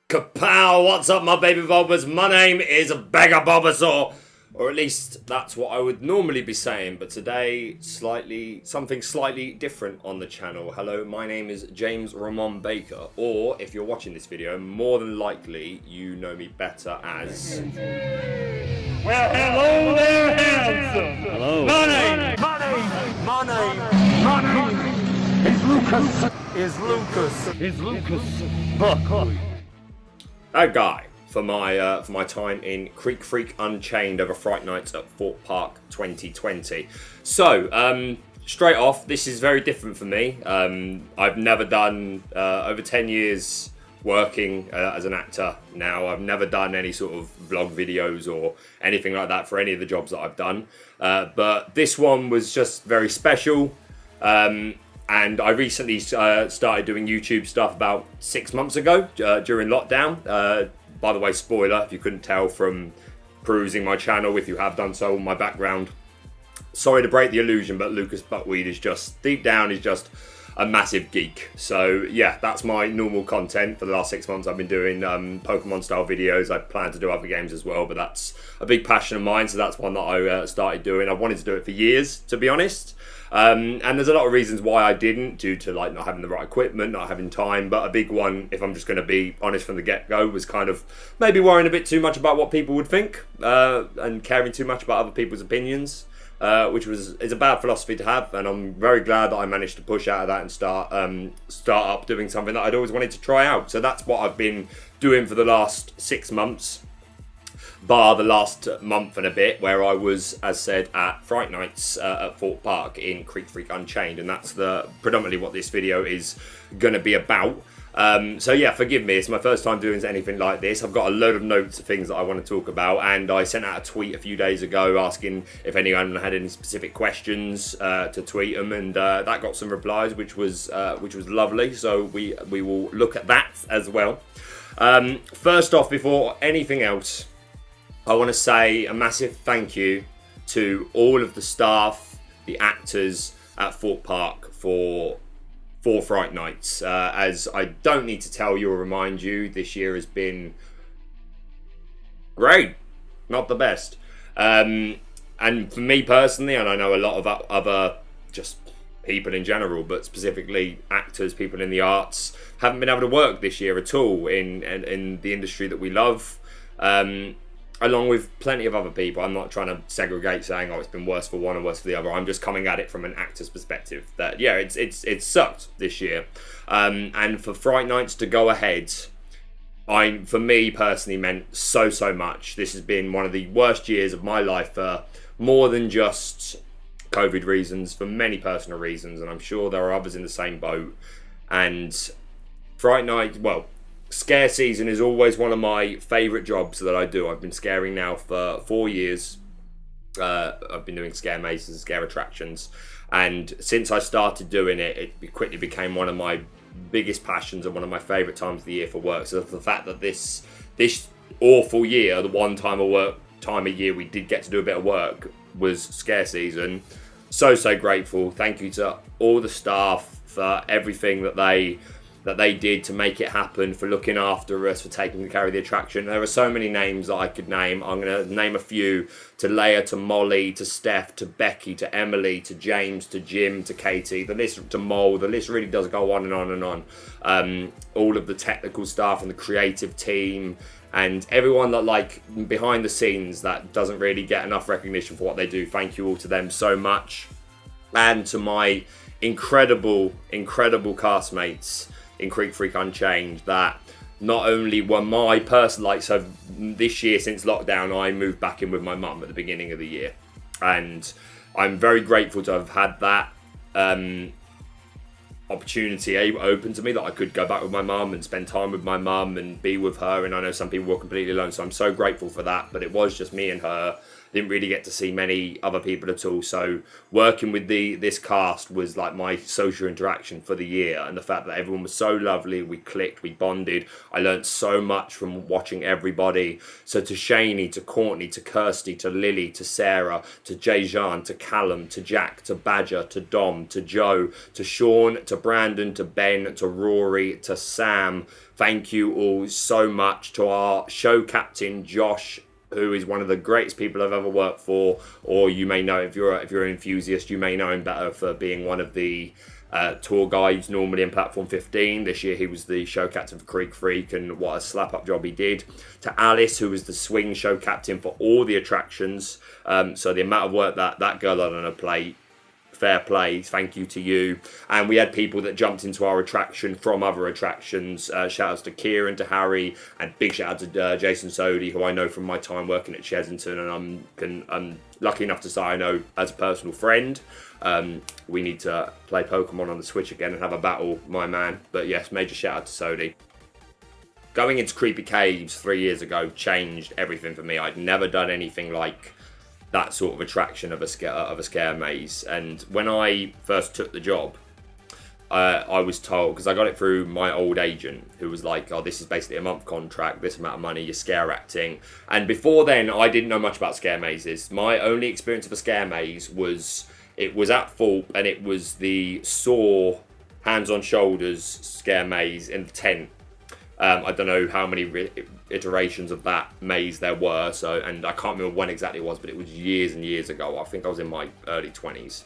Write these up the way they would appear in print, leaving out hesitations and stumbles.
Kapow! What's up, my baby bobbers? My name is Beggar Bobasaur, or at least that's what I would normally be saying. But today, something slightly different on the channel. Hello, my name is James Ramon Baker, or if you're watching this video, more than likely you know me better as. Well, hello there, handsome. Hello. My name is Lucas Buckley. That guy for my time in Creek Freak Unchained over Fright Nights at Thorpe Park 2020. So, straight off, this is very different for me. I've never done over 10 years working as an actor now. I've never done any sort of vlog videos or anything like that for any of the jobs that I've done. But this one was just very special. And I recently started doing YouTube stuff about 6 months ago during lockdown. By the way, spoiler, if you couldn't tell from perusing my channel, if you have done so, on my background. Sorry to break the illusion, but Lucas Buckweed is just, deep down, is just a massive geek. So yeah, that's my normal content for the last 6 months. I've been doing Pokemon style videos. I plan to do other games as well, but that's a big passion of mine. So that's one that I started doing. I've wanted to do it for years, to be honest. And there's a lot of reasons why I didn't, due to like not having the right equipment, not having time. But a big one, if I'm just going to be honest from the get-go, was kind of maybe worrying a bit too much about what people would think and caring too much about other people's opinions. Which is a bad philosophy to have, and I'm very glad that I managed to push out of that and start up doing something that I'd always wanted to try out. So that's what I've been doing for the last 6 months, bar the last month and a bit, where I was, as said, at Fright Nights at Thorpe Park in Creek Freak Unchained, and that's predominantly what this video is going to be about. So yeah, forgive me, it's my first time doing anything like this. I've got a load of notes of things that I want to talk about, and I sent out a tweet a few days ago asking if anyone had any specific questions to tweet them, and that got some replies, which was lovely. So we will look at that as well. First off, before anything else, I want to say a massive thank you to all of the staff, the actors at Thorpe Park for Fright Nights. As I don't need to tell you or remind you, this year has been great, not the best. And for me personally, and I know a lot of other just people in general, but specifically actors, people in the arts, haven't been able to work this year at all in the industry that we love. Along with plenty of other people. I'm not trying to segregate saying, oh, it's been worse for one or worse for the other. I'm just coming at it from an actor's perspective that, yeah, it's sucked this year. And for Fright Nights to go ahead, for me personally, meant so much. This has been one of the worst years of my life for more than just COVID reasons, for many personal reasons, and I'm sure there are others in the same boat. And Fright Night, well, scare season is always one of my favourite jobs that I do. I've been scaring now for 4 years. I've been doing scare mazes and scare attractions, and since I started doing it, it quickly became one of my biggest passions and one of my favourite times of the year for work. So the fact that this awful year, the one time a year we did get to do a bit of work, was scare season. So grateful. Thank you to all the staff for everything that they did to make it happen, for looking after us, for taking to carry the attraction. There are so many names that I could name. I'm going to name a few: to Leia, to Molly, to Steph, to Becky, to Emily, to James, to Jim, to Katie, the list, to Mole. The list really does go on and on and on. All of the technical staff and the creative team, and everyone that, like, behind the scenes that doesn't really get enough recognition for what they do. Thank you all to them so much. And to my incredible castmates in Creek Freak Unchained, that not only were my personal, so this year since lockdown, I moved back in with my mum at the beginning of the year, and I'm very grateful to have had that opportunity open to me, that I could go back with my mum and spend time with my mum and be with her. And I know some people were completely alone, so I'm so grateful for that. But it was just me and her. didn't really get to see many other people at all. So working with this cast was like my social interaction for the year, and the fact that everyone was so lovely, we clicked, we bonded. I learned so much from watching everybody. So to Shaney, to Courtney, to Kirsty, to Lily, to Sarah, to Jay-Jean, to Callum, to Jack, to Badger, to Dom, to Joe, to Sean, to Brandon, to Ben, to Rory, to Sam. Thank you all so much. To our show captain, Josh, who is one of the greatest people I've ever worked for, or you may know, if you're an enthusiast, you may know him better for being one of the tour guides normally in Platform 15. This year he was the show captain for Creek Freak, and what a slap-up job he did. To Alice, who was the swing show captain for all the attractions. So the amount of work that girl had on her plate, fair play, thank you to you. And we had people that jumped into our attraction from other attractions. Shout outs to Kieran, to Harry, and big shout out to Jason Sodi, who I know from my time working at Chesington, and I'm lucky enough to say I know as a personal friend. We need to play Pokemon on the Switch again and have a battle, my man. But yes, major shout out to Sodi. Going into Creepy Caves 3 years ago changed everything for me. I'd never done anything like that sort of attraction of a scare maze. And when I first took the job, I was told, because I got it through my old agent, who was like, oh, this is basically a month contract, this amount of money, you're scare acting. And before then, I didn't know much about scare mazes. My only experience of a scare maze was, it was at Thorpe, and it was the Saw Hands on Shoulders scare maze in the tent. I don't know how many iterations of that maze there were, so, and I can't remember when exactly it was, but it was years and years ago. I think I was in my early 20s.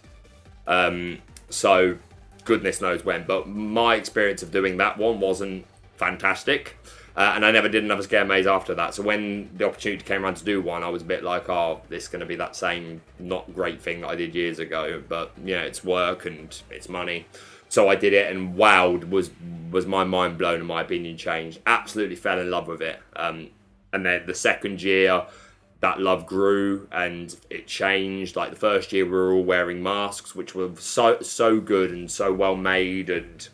So goodness knows when, but my experience of doing that one wasn't fantastic. And I never did another scare maze after that. So when the opportunity came around to do one, I was a bit like, oh, this is going to be that same not great thing that I did years ago. But yeah, it's work and it's money. So I did it, and wowed, was my mind blown and my opinion changed. Absolutely fell in love with it. And then the second year, that love grew and it changed. Like the first year, we were all wearing masks, which were so good and so well made and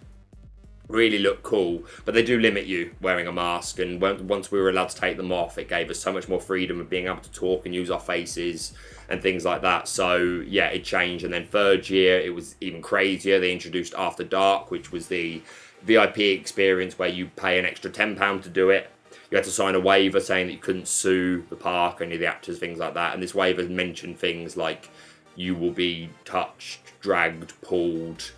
really look cool. But they do limit you wearing a mask. And once we were allowed to take them off, it gave us so much more freedom of being able to talk and use our faces and things like that. So yeah, it changed. And then third year, it was even crazier. They introduced After Dark, which was the VIP experience where you pay an extra £10 to do it. You had to sign a waiver saying that you couldn't sue the park, any of the actors, things like that. And this waiver mentioned things like you will be touched, dragged, pulled.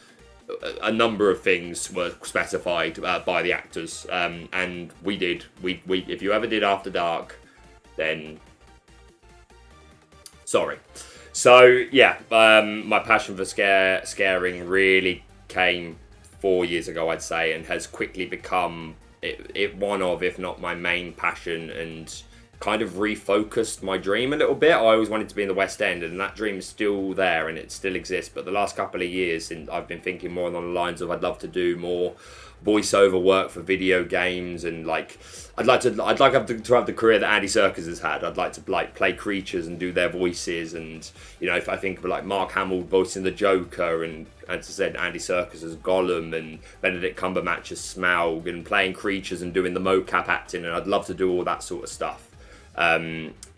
A number of things were specified by the actors, and we did. We if you ever did After Dark, then sorry. So yeah, my passion for scaring really came 4 years ago, I'd say, and has quickly become it one of, if not my main passion, and kind of refocused my dream a little bit. I always wanted to be in the West End, and that dream is still there and it still exists. But the last couple of years, I've been thinking more along the lines of I'd love to do more voiceover work for video games, and like I'd like to have the career that Andy Serkis has had. I'd like to play creatures and do their voices, and you know, if I think of like Mark Hamill voicing the Joker, and as I said, Andy Serkis as Gollum, and Benedict Cumberbatch as Smaug, and playing creatures and doing the mocap acting, and I'd love to do all that sort of stuff.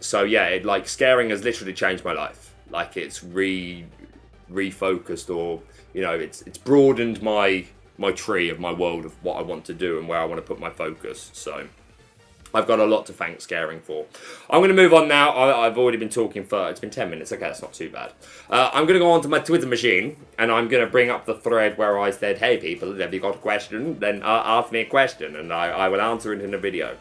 So yeah, scaring has literally changed my life. Like it's refocused, or you know, it's broadened my tree of my world of what I want to do and where I want to put my focus. So I've got a lot to thank scaring for. I'm going to move on now. I've already been talking it's been 10 minutes. Okay, that's not too bad. I'm going to go on to my Twitter machine, and I'm going to bring up the thread where I said, hey people, have you got a question? Then ask me a question, and I will answer it in a video.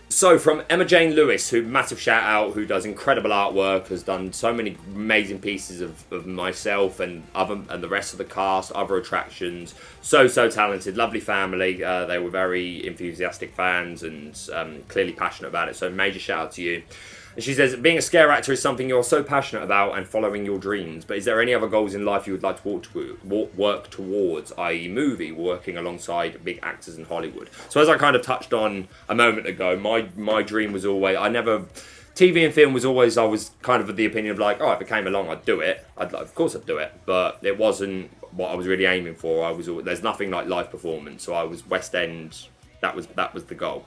So from Emma Jane Lewis, who massive shout out, who does incredible artwork, has done so many amazing pieces of myself and the rest of the cast, other attractions. So talented, lovely family. They were very enthusiastic fans and clearly passionate about it. So major shout out to you. And she says, being a scare actor is something you're so passionate about and following your dreams, but is there any other goals in life you would like to work towards, i.e. movie, working alongside big actors in Hollywood? So as I kind of touched on a moment ago, my dream was always, TV and film was always, I was kind of of the opinion of like, oh, if it came along, I'd do it. Of course I'd do it, but it wasn't what I was really aiming for. There's nothing like live performance, so I was West End, that was the goal.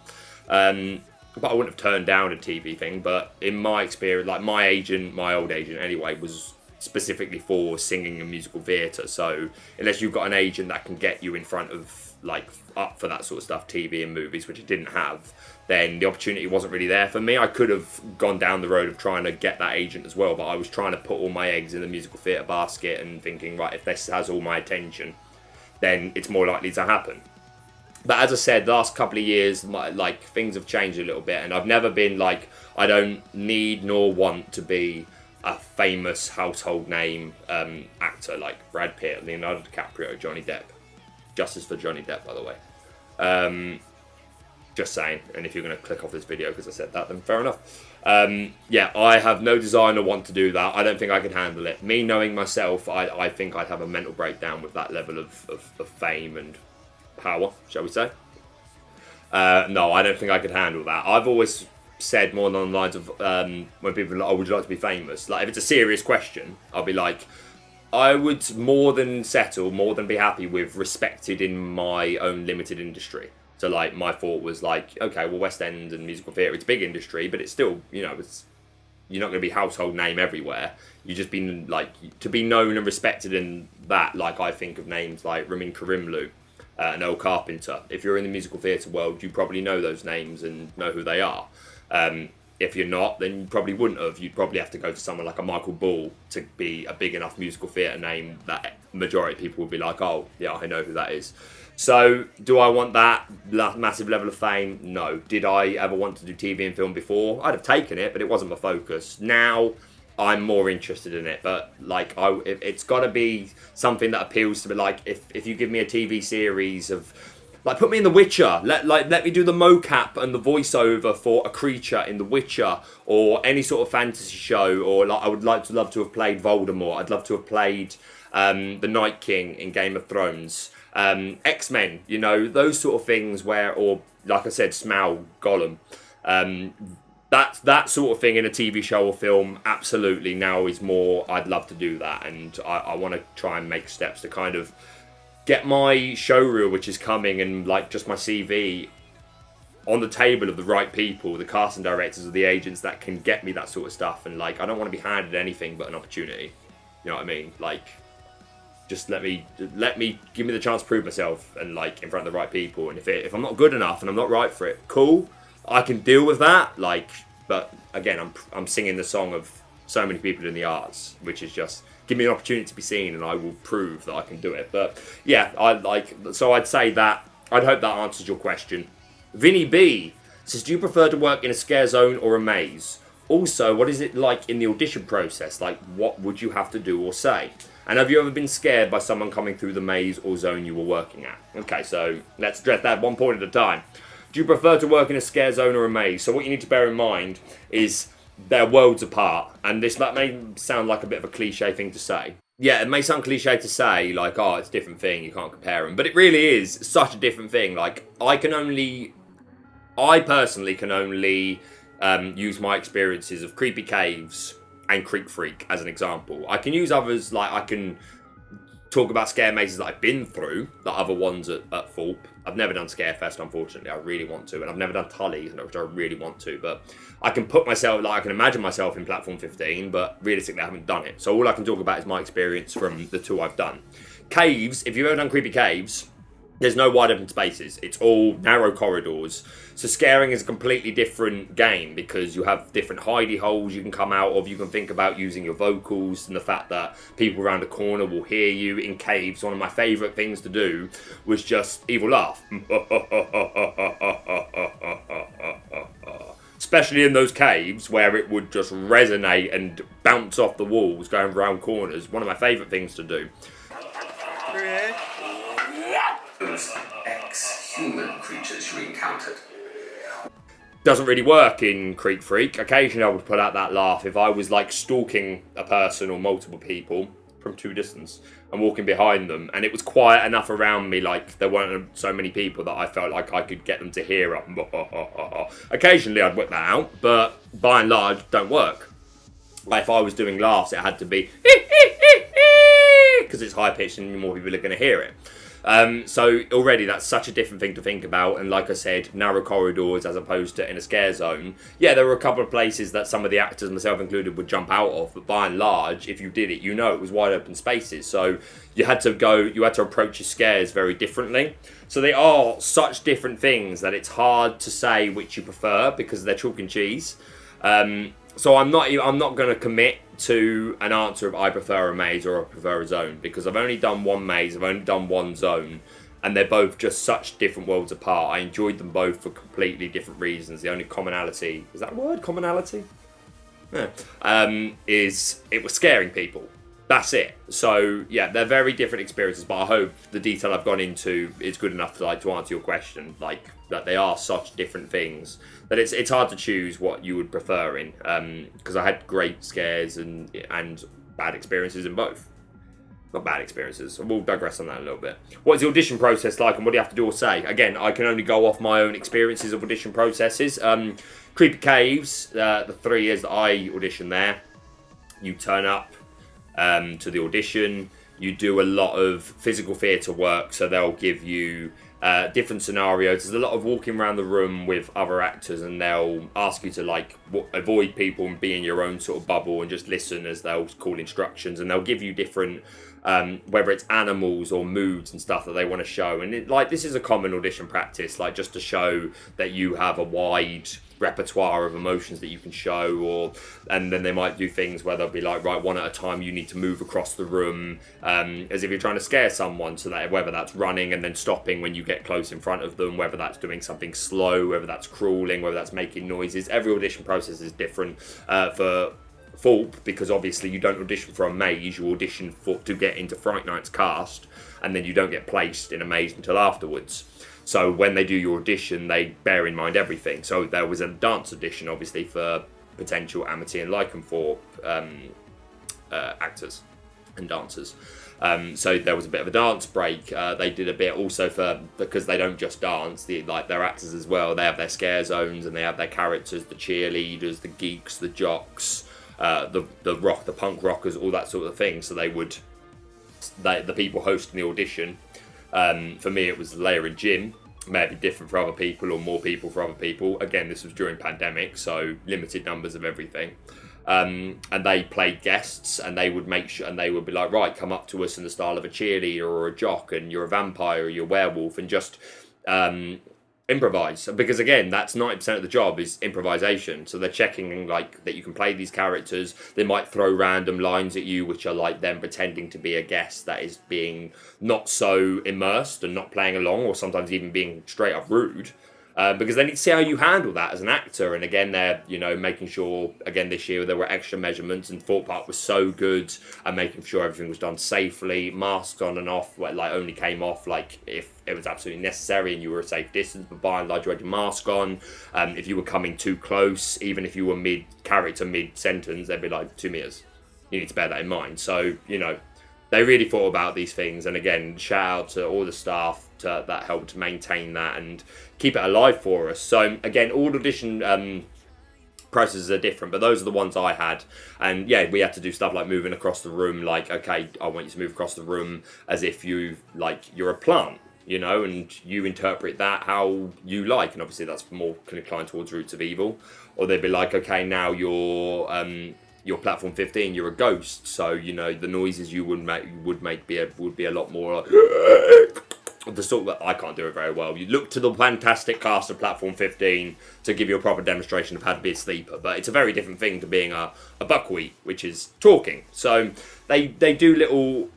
but I wouldn't have turned down a TV thing. But in my experience, like my agent, my old agent anyway, was specifically for singing and musical theatre. So unless you've got an agent that can get you in front of, like, up for that sort of stuff, TV and movies, which I didn't have, then the opportunity wasn't really there for me. I could have gone down the road of trying to get that agent as well, but I was trying to put all my eggs in the musical theatre basket and thinking, right, if this has all my attention, then it's more likely to happen. But as I said, the last couple of years, like, things have changed a little bit, and I've never been like, I don't need nor want to be a famous household name actor like Brad Pitt, Leonardo DiCaprio, Johnny Depp. Justice for Johnny Depp, by the way. Just saying. And if you're going to click off this video because I said that, then fair enough. Yeah, I have no desire nor want to do that. I don't think I can handle it. Me knowing myself, I think I'd have a mental breakdown with that level of fame and power, shall we say. No, I don't think I could handle that. I've always said more along the lines of when people are like, oh, would you like to be famous? Like, if it's a serious question, I'll be like, I would more than be happy with respected in my own limited industry. So, like, my thought was like, okay, well, West End and musical theatre, it's a big industry, but it's still, you know, you're not going to be household name everywhere. You just been like, to be known and respected in that, like, I think of names like Ramin Karimloo, Noel Carpenter. If you're in the musical theatre world, you probably know those names and know who they are. If you're not, then you probably wouldn't have. You'd probably have to go to someone like a Michael Ball to be a big enough musical theatre name that majority of people would be like, oh, yeah, I know who that is. So, do I want that massive level of fame? No. Did I ever want to do TV and film before? I'd have taken it, but it wasn't my focus. Now, I'm more interested in it, but like, it's got to be something that appeals to me. Like, if you give me a TV series of, like, put me in The Witcher. Let me do the mocap and the voiceover for a creature in The Witcher, or any sort of fantasy show. Or like, I would love to have played Voldemort. I'd love to have played the Night King in Game of Thrones. X-Men, you know, those sort of things where, or like I said, Smaug, Gollum. That sort of thing in a TV show or film, absolutely. Now is more. I'd love to do that, and I want to try and make steps to kind of get my show reel, which is coming, and like just my CV on the table of the right people, the casting directors or the agents that can get me that sort of stuff. And like, I don't want to be handed anything but an opportunity. You know what I mean? Like, just let me give me the chance to prove myself, and like in front of the right people. And if I'm not good enough and I'm not right for it, cool, I can deal with that. Like, but again, I'm singing the song of so many people in the arts, which is just, give me an opportunity to be seen and I will prove that I can do it. But yeah, so I'd say that, I'd hope that answers your question. Vinny B says, do you prefer to work in a scare zone or a maze? Also, what is it like in the audition process? Like, what would you have to do or say? And have you ever been scared by someone coming through the maze or zone you were working at? Okay, so let's address that one point at a time. Do you prefer to work in a scare zone or a maze? So what you need to bear in mind is they're worlds apart. And that may sound like a bit of a cliche thing to say. Yeah, it may sound cliche to say, like, oh, it's a different thing, you can't compare them. But it really is such a different thing. Like, I personally can only use my experiences of Creepy Caves and Creek Freak as an example. I can use others, like I can talk about scare mazes that I've been through, the other ones at Thorpe. I've never done Scarefest, unfortunately. I really want to. And I've never done Tully's, which I really want to. But I can put myself, like I can imagine myself in Platform 15, but realistically I haven't done it. So all I can talk about is my experience from the two I've done. Caves, if you've ever done Creepy Caves, there's no wide open spaces. It's all narrow corridors. So scaring is a completely different game because you have different hidey holes you can come out of. You can think about using your vocals and the fact that people around the corner will hear you in caves. One of my favourite things to do was just evil laugh. Especially in those caves where it would just resonate and bounce off the walls going around corners. One of my favourite things to do. Those ex-human creatures you encountered. Doesn't really work in Creek Freak. Occasionally I would put out that laugh if I was like stalking a person or multiple people from two distance and walking behind them and it was quiet enough around me, like there weren't so many people that I felt like I could get them to hear it. Occasionally I'd whip that out, but by and large don't work. Like if I was doing laughs, it had to be because it's high pitched and more people are going to hear it. So already that's such a different thing to think about. And like I said, narrow corridors as opposed to in a scare zone. Yeah, there were a couple of places that some of the actors, myself included, would jump out of. But by and large, if you did it, it was wide open spaces. So you had to approach your scares very differently. So they are such different things that it's hard to say which you prefer because they're chalk and cheese. So I'm not going to commit to an answer of I prefer a maze or I prefer a zone, because I've only done one maze, I've only done one zone, and they're both just such different worlds apart. I enjoyed them both for completely different reasons. The only commonality, is that a word? Commonality? Yeah. Is it was scaring people. That's it. So yeah, they're very different experiences, but I hope the detail I've gone into is good enough to answer your question. Like, that they are such different things that it's hard to choose what you would prefer in. Because I had great scares and bad experiences in both. Not bad experiences. We'll digress on that a little bit. What is the audition process like, and what do you have to do or say? Again, I can only go off my own experiences of audition processes. Creepy Caves, the 3 years that I auditioned there, you turn up to the audition. You do a lot of physical theatre work, so they'll give you different scenarios. There's a lot of walking around the room with other actors, and they'll ask you to avoid people and be in your own sort of bubble and just listen as they'll call instructions, and they'll give you different whether it's animals or moods and stuff that they want to show. And this is a common audition practice, just to show that you have a wide repertoire of emotions that you can show, and then they might do things where they'll be like, right, one at a time, you need to move across the room, as if you're trying to scare someone, so that whether that's running and then stopping when you get close in front of them, whether that's doing something slow, whether that's crawling, whether that's making noises. Every audition process is different for Thorpe, because obviously you don't audition for a maze, you audition to get into Fright Nights cast, and then you don't get placed in a maze until afterwards. So when they do your audition, they bear in mind everything. So there was a dance audition, obviously, for potential Amity and Lycanthorpe actors and dancers. So there was a bit of a dance break. They did a bit also because they don't just dance, they're actors as well. They have their scare zones, and they have their characters, the cheerleaders, the geeks, the jocks, the punk rockers, all that sort of thing. So the people hosting the audition. For me, it was Leia and Jim. Maybe different for other people, or more people for other people. Again, this was during pandemic, so limited numbers of everything. And they played guests, and they would make sure, and they would be like, right, come up to us in the style of a cheerleader or a jock, and you're a vampire or you're a werewolf, and just improvise. Because again, that's 90% of the job is improvisation. So they're checking that you can play these characters. They might throw random lines at you, which are them pretending to be a guest that is being not so immersed and not playing along, or sometimes even being straight up rude. Because they need to see how you handle that as an actor. And again, they're making sure, again, this year there were extra measurements, and Thorpe Park was so good at making sure everything was done safely. Masks on and off, only came off if it was absolutely necessary and you were a safe distance, but by and large you had your mask on. If you were coming too close, even if you were mid-character, mid-sentence, they'd be like, 2 meters. You need to bear that in mind. So, they really thought about these things. And again, shout out to all the staff that helped maintain that and keep it alive for us. So again, all audition processes are different, but those are the ones I had. And yeah, we had to do stuff like moving across the room, okay, I want you to move across the room as if you're a plant, and you interpret that how you like. And obviously that's more inclined towards Roots of Evil. Or they'd be like, okay, now you're platform 15, you're a ghost, so the noises you would make would be a lot more the sort that I can't do it very well. You look to the fantastic cast of platform 15 to give you a proper demonstration of how to be a sleeper, but it's a very different thing to being a buckwheat, which is talking. So they do little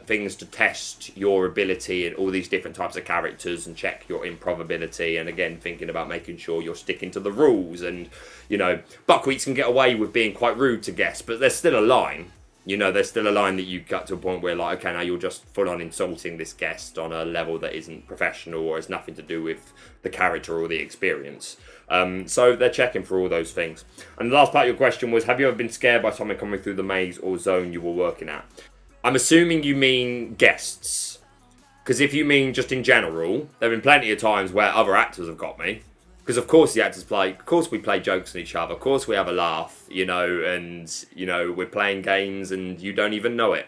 things to test your ability and all these different types of characters and check your improbability, and again thinking about making sure you're sticking to the rules. And buckwheats can get away with being quite rude to guests, but there's still a line. There's still a line that you got to a point where okay, now you're just full on insulting this guest on a level that isn't professional or has nothing to do with the character or the experience. So they're checking for all those things. And the last part of your question was, have you ever been scared by someone coming through the maze or zone you were working at? I'm assuming you mean guests. Because if you mean just in general, there have been plenty of times where other actors have got me. Because of course the actors play, of course we play jokes on each other, of course we have a laugh, and we're playing games and you don't even know it.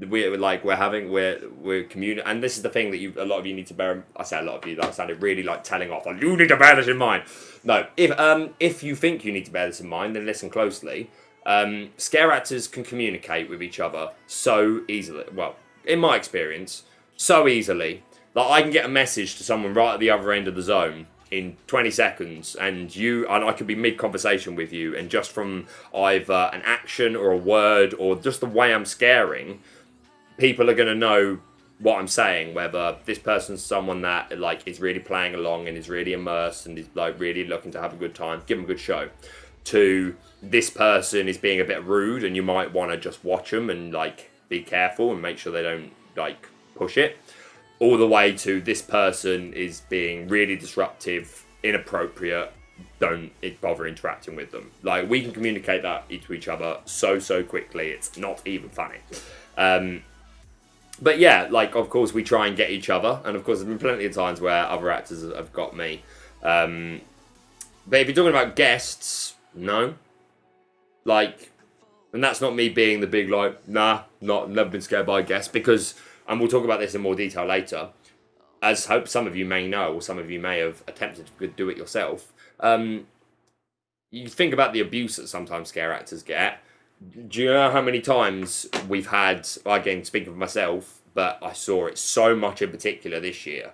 we're communicating, and this is the thing that a lot of you need to bear. I say a lot of you, that sounded really like telling off. Like, you need to bear this in mind. No, if you think you need to bear this in mind, then listen closely. Scare actors can communicate with each other so easily. Well, in my experience, so easily. Like, I can get a message to someone right at the other end of the zone in 20 seconds, and I could be mid-conversation with you, and just from either an action or a word or just the way I'm scaring, people are going to know what I'm saying, whether this person's someone that like is really playing along and is really immersed and is like really looking to have a good time, give them a good show, to this person is being a bit rude and you might want to just watch them and like be careful and make sure they don't like push it, all the way to this person is being really disruptive, inappropriate, don't bother interacting with them. Like, we can communicate that to each other so quickly, it's not even funny. But yeah, like, of course we try and get each other, and of course there's been plenty of times where other actors have got me. But if you're talking about guests, no. Like, and that's not me being the big like, nah, never been scared by a guest, because, and we'll talk about this in more detail later, as hope some of you may know, or some of you may have attempted to do it yourself. You think about the abuse that sometimes scare actors get. Do you know how many times we've had, again, speaking for myself, but I saw it so much in particular this year,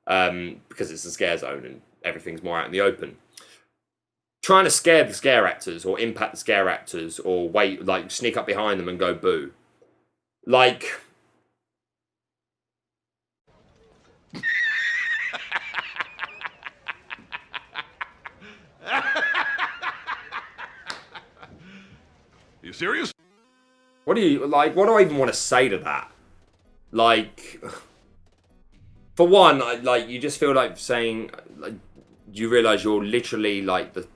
because it's a scare zone and everything's more out in the open. Trying to scare the scare actors or impact the scare actors or wait, like sneak up behind them and go boo. Like, You serious? what do I even want to say to that? Like, for one, you just feel like saying, like, you realise you're literally like the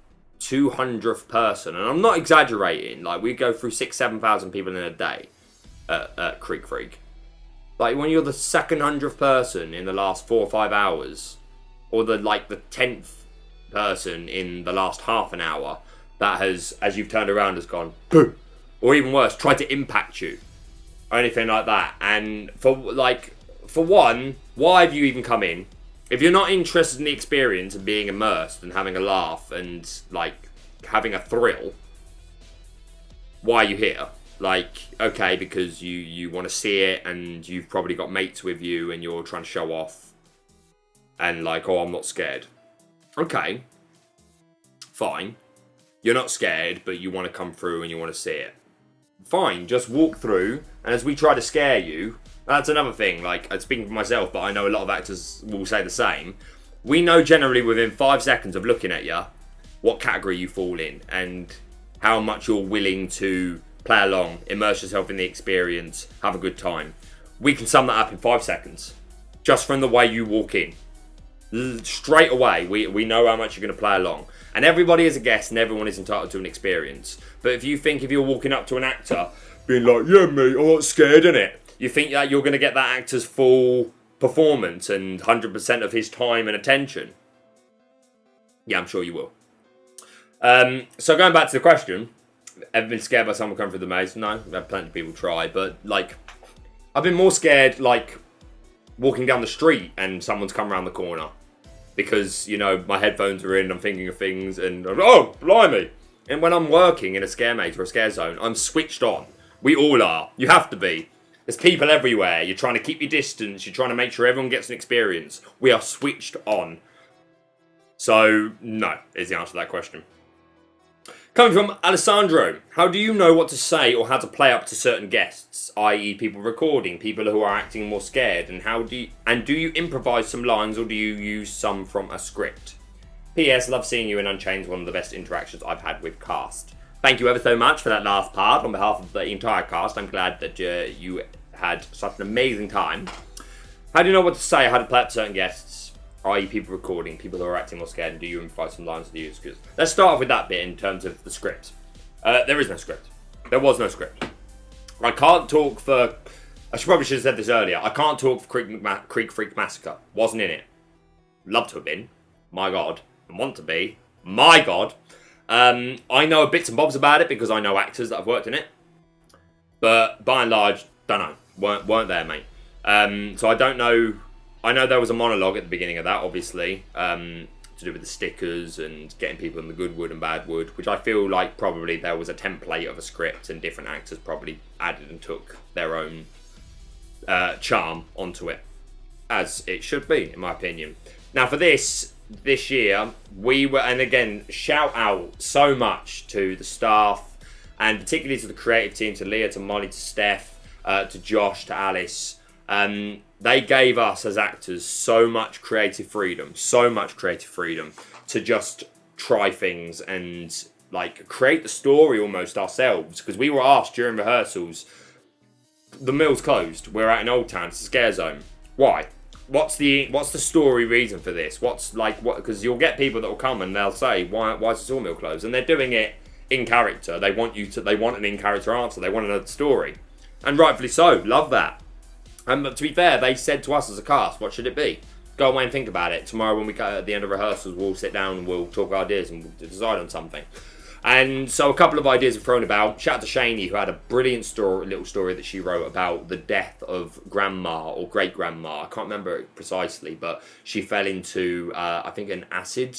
200th person, and I'm not exaggerating, like, we go through 6,000-7,000 people in a day at Creek Freak. Like, when you're the 200th person in the last 4 or 5 hours, or the 10th person in the last half an hour that has, as you've turned around, has gone boo, or even worse, tried to impact you, or anything like that. And for one, why have you even come in? If you're not interested in the experience and being immersed and having a laugh and like having a thrill, why are you here? Like, okay, because you want to see it and you've probably got mates with you and you're trying to show off and like, oh, I'm not scared. Okay, fine. You're not scared, but you want to come through and you want to see it. Fine, just walk through, and as we try to scare you, that's another thing, like, speaking for myself, but I know a lot of actors will say the same, we know generally within 5 seconds of looking at you what category you fall in and how much you're willing to play along, immerse yourself in the experience, have a good time. We can sum that up in 5 seconds, just from the way you walk in. Straight away, we know how much you're going to play along. And everybody is a guest and everyone is entitled to an experience. But if you're walking up to an actor being like, yeah mate, I'm not scared, innit? You think that you're going to get that actor's full performance and 100% of his time and attention? Yeah, I'm sure you will. So going back to the question, ever been scared by someone coming through the maze? No, I've had plenty of people try, but like, I've been more scared like walking down the street and someone's come around the corner. Because, you know, my headphones are in, I'm thinking of things, and I'm, oh, blimey. And when I'm working in a scare maze or a scare zone, I'm switched on. We all are. You have to be. There's people everywhere. You're trying to keep your distance. You're trying to make sure everyone gets an experience. We are switched on. So, no, is the answer to that question. Coming from Alessandro, how do you know what to say or how to play up to certain guests, i.e. people recording, people who are acting more scared, and do you improvise some lines or do you use some from a script? P.S. Love seeing you in Unchained, one of the best interactions I've had with cast. Thank you ever so much for that last part. On behalf of the entire cast, I'm glad that you had such an amazing time. How do you know what to say, how to play up to certain guests? i.e. people recording, people who are acting more scared, and do you improvise some lines to the use? Let's start off with that bit in terms of the script. There is no script. There was no script. I can't talk for... I probably should have said this earlier. I can't talk for Creek Freak Massacre. Wasn't in it. Love to have been. My God. And want to be. My God. I know bits and bobs about it because I know actors that have worked in it. But by and large, don't know. weren't there, mate. So I don't know. I know there was a monologue at the beginning of that, obviously, to do with the stickers and getting people in the good wood and bad wood, which I feel like probably there was a template of a script and different actors probably added and took their own charm onto it, as it should be, in my opinion. Now for this year, we were, and again, shout out so much to the staff, and particularly to the creative team, to Leah, to Molly, to Steph, to Josh, to Alice. They gave us as actors so much creative freedom to just try things and like create the story almost ourselves, because we were asked during rehearsals, the mill's closed, we're out in Old Town, it's a scare zone. Why? What's the story reason for this? Because you'll get people that will come and they'll say, why is the sawmill closed? And they're doing it in character. They want an in-character answer. They want another story. And rightfully so, love that. And to be fair, they said to us as a cast, what should it be? Go away and think about it. Tomorrow when we go at the end of rehearsals, we'll sit down and we'll talk ideas and we'll decide on something. And so a couple of ideas were thrown about. Shout out to Shani, who had a brilliant little story that she wrote about the death of grandma or great-grandma. I can't remember it precisely, but she fell into, I think, an acid.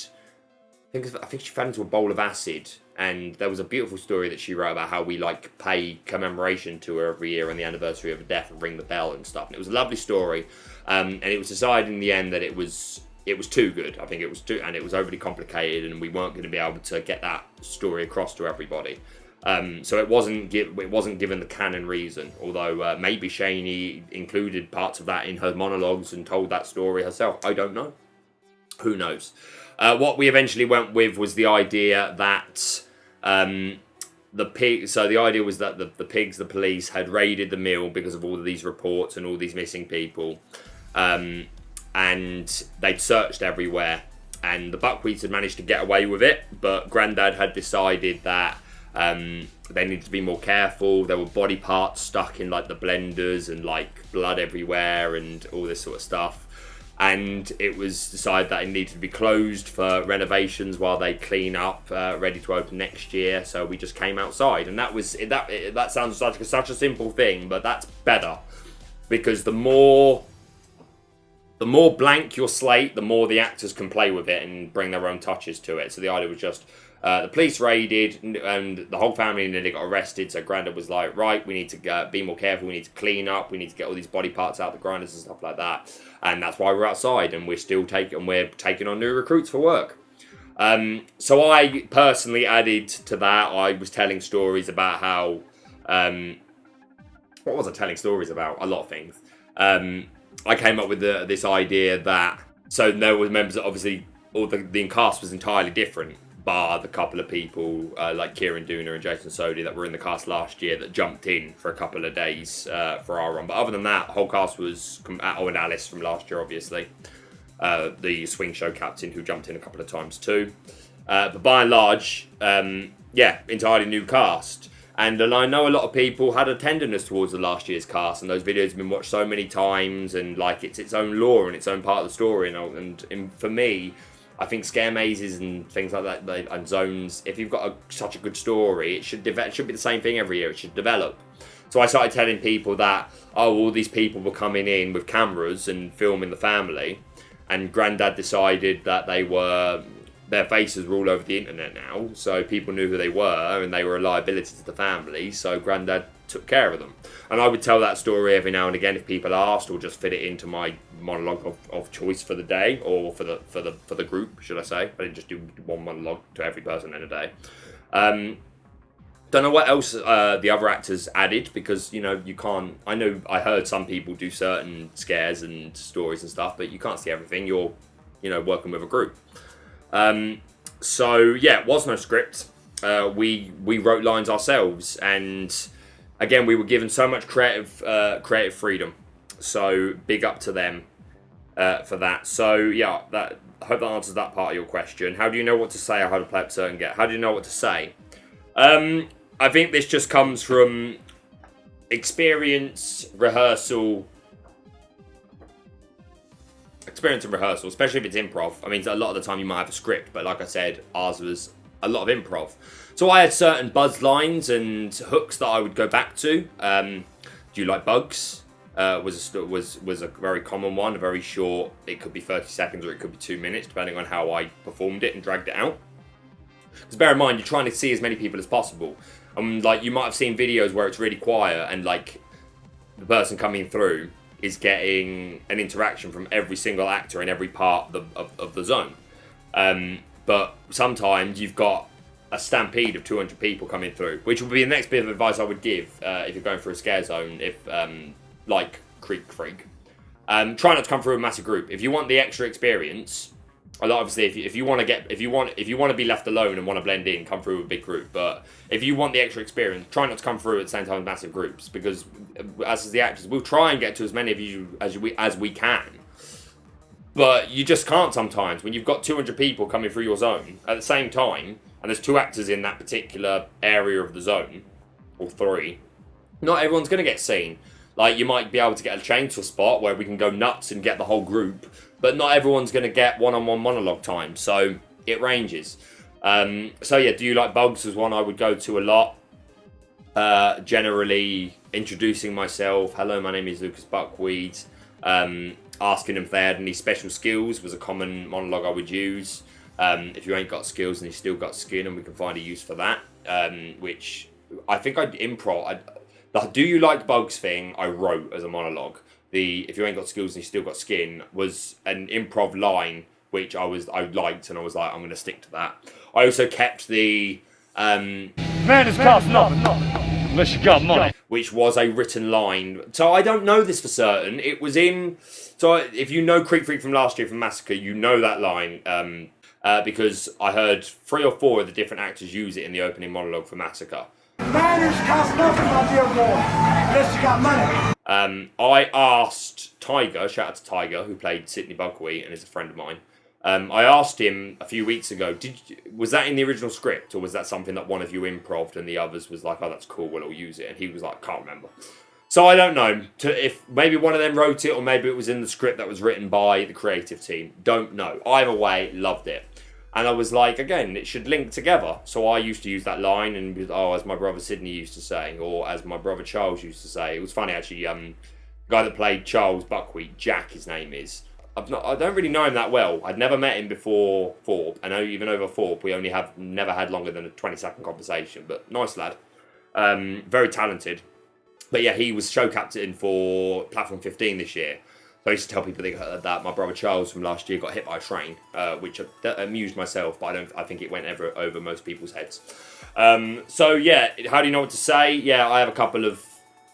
I think she fell into a bowl of acid. And there was a beautiful story that she wrote about how we pay commemoration to her every year on the anniversary of her death and ring the bell and stuff. And it was a lovely story. And it was decided in the end that it was too good. I think it was too, and it was overly complicated, and we weren't going to be able to get that story across to everybody. So it wasn't given the canon reason. Although maybe Shani included parts of that in her monologues and told that story herself. I don't know. Who knows? What we eventually went with was the idea that the idea was that the police had raided the mill because of all of these reports and all these missing people, and they'd searched everywhere, and the Buckwheats had managed to get away with it, but Grandad had decided that they needed to be more careful. There were body parts stuck in like the blenders and like blood everywhere and all this sort of stuff. And it was decided that it needed to be closed for renovations while they clean up, ready to open next year. So we just came outside, and that sounds such a simple thing, but that's better, because the more blank your slate, the more the actors can play with it and bring their own touches to it. So the idea was just the police raided, and the whole family nearly got arrested. So Grandad was like, right, we need to be more careful. We need to clean up. We need to get all these body parts out of the grinders and stuff like that. And that's why we're outside, and we're taking on new recruits for work. So I personally added to that. I was telling stories about how, what was I telling stories about? A lot of things. I came up with this idea that, so there were members that obviously, all the cast was entirely different, bar the couple of people like Kieran Dooner and Jason Sodi that were in the cast last year that jumped in for a couple of days for our run. But other than that, the whole cast was, and Alice from last year, obviously, the swing show captain who jumped in a couple of times too. But by and large, entirely new cast. And I know a lot of people had a tenderness towards the last year's cast, and those videos have been watched so many times, and like it's its own lore and its own part of the story. And for me, I think scare mazes and things like that, and zones, if you've got such a good story, it should be the same thing every year. It should develop. So I started telling people that, all these people were coming in with cameras and filming the family, and Grandad decided that their faces were all over the internet now, so people knew who they were, and they were a liability to the family, so Grandad took care of them. And I would tell that story every now and again if people asked, or just fit it into my monologue of choice for the day, or for the group, should I say. I didn't just do one monologue to every person in a day. Don't know what else the other actors added, because you can't. I heard some people do certain scares and stories and stuff, but you can't see everything. You're working with a group. So yeah, it was no script. We wrote lines ourselves, and again, we were given so much creative freedom. So big up to them for that. So yeah, I hope that answers that part of your question. How do you know what to say or how to play up certain get? How do you know what to say? I think this just comes from experience and rehearsal, especially if it's improv. I mean, a lot of the time you might have a script, but like I said, ours was a lot of improv. So I had certain buzz lines and hooks that I would go back to. Do you like bugs? was a very common one, a very short. It could be 30 seconds or it could be 2 minutes, depending on how I performed it and dragged it out. Because bear in mind, you're trying to see as many people as possible. Like, you might have seen videos where it's really quiet and like the person coming through is getting an interaction from every single actor in every part of the zone. But sometimes you've got a stampede of 200 people coming through, which would be the next bit of advice I would give if you're going through a scare zone, if like Creek Freak. Try not to come through a massive group. If you want the extra experience, obviously if you want to be left alone and want to blend in, come through a big group. But if you want the extra experience, try not to come through at the same time as massive groups, because as the actors, we'll try and get to as many of you as we can. But you just can't sometimes when you've got 200 people coming through your zone at the same time, and there's 2 actors in that particular area of the zone, or 3. Not everyone's going to get seen. Like, you might be able to get a chainsaw spot where we can go nuts and get the whole group, but not everyone's going to get one-on-one monologue time, so it ranges. So yeah, Do You Like Bugs was one I would go to a lot. Generally introducing myself. Hello, my name is Lucas Buckwheat. Asking them if they had any special skills was a common monologue I would use. If you ain't got skills and you still got skin, and we can find a use for that. Which I think I'd improv. The Do You Like Bugs thing I wrote as a monologue. The If You Ain't Got Skills and You Still Got Skin was an improv line which I liked, and I was like, I'm going to stick to that. I also kept the Man, this costs nothing unless you got money. which was a written line. So I don't know this for certain. It was in. So if you know Creek Freak from last year from Massacre, you know that line. Because I heard 3 or 4 of the different actors use it in the opening monologue for Massacre. Manners cost nothing, my dear boy, unless you got money. I asked Tiger, shout out to Tiger, who played Sidney Buckwheat and is a friend of mine. I asked him a few weeks ago, was that in the original script, or was that something that one of you improv'd and the others was like, oh, that's cool, we'll all use it? And he was like, can't remember. So I don't know if maybe one of them wrote it, or maybe it was in the script that was written by the creative team. Don't know. Either way, loved it. And I was like, again, it should link together. So I used to use that line, and as my brother Sidney used to say, or as my brother Charles used to say. It was funny actually. The guy that played Charles Buckwheat, Jack, his name is. I don't really know him that well. I'd never met him before Thorpe. I know even over Thorpe, we never had longer than a 20-second conversation. But nice lad, very talented. But yeah, he was show captain for Platform 15 this year. So I used to tell people that my brother Charles from last year got hit by a train, which amused myself, but I think it went over most people's heads. So yeah, how do you know what to say? Yeah, I have a couple of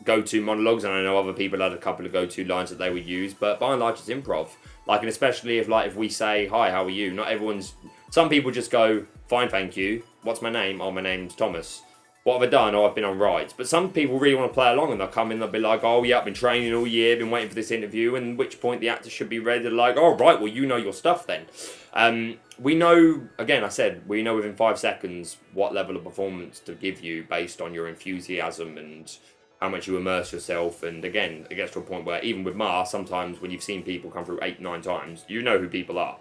go-to monologues, and I know other people had a couple of go-to lines that they would use, but by and large it's improv. Like, and especially if we say, hi, how are you? Not everyone's... Some people just go, fine, thank you. What's my name? Oh, my name's Thomas. What have I done? Oh, I've been on rides. But some people really want to play along, and they'll come in, they'll be like, oh yeah, I've been training all year, been waiting for this interview, and at which point the actor should be ready. They're like, oh right, well you know your stuff then. We know, again, we know within 5 seconds what level of performance to give you based on your enthusiasm and how much you immerse yourself. And again, it gets to a point where even with Mar, sometimes when you've seen people come through 8, 9 times, you know who people are.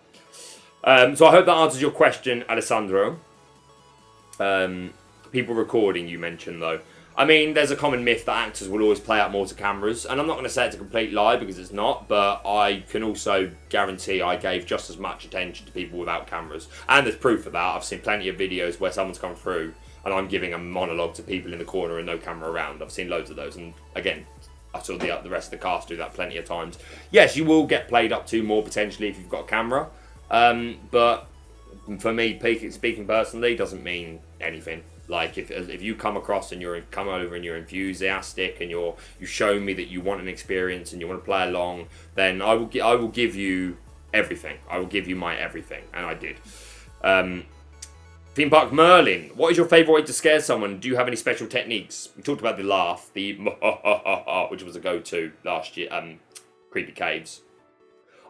So I hope that answers your question, Alessandro. People recording, you mentioned, though. I mean, there's a common myth that actors will always play out more to cameras, and I'm not going to say it's a complete lie because it's not, but I can also guarantee I gave just as much attention to people without cameras. And there's proof of that. I've seen plenty of videos where someone's come through and I'm giving a monologue to people in the corner and no camera around. I've seen loads of those, and again, I saw the rest of the cast do that plenty of times. Yes, you will get played up to more potentially if you've got a camera, but for me, speaking personally, doesn't mean anything. Like if you come across and come over and you're enthusiastic and you show me that you want an experience and you want to play along, then I will give you everything. I will give you my everything, and I did. Theme Park Merlin, what is your favourite way to scare someone? Do you have any special techniques? We talked about the laugh, the which was a go-to last year. Creepy Caves.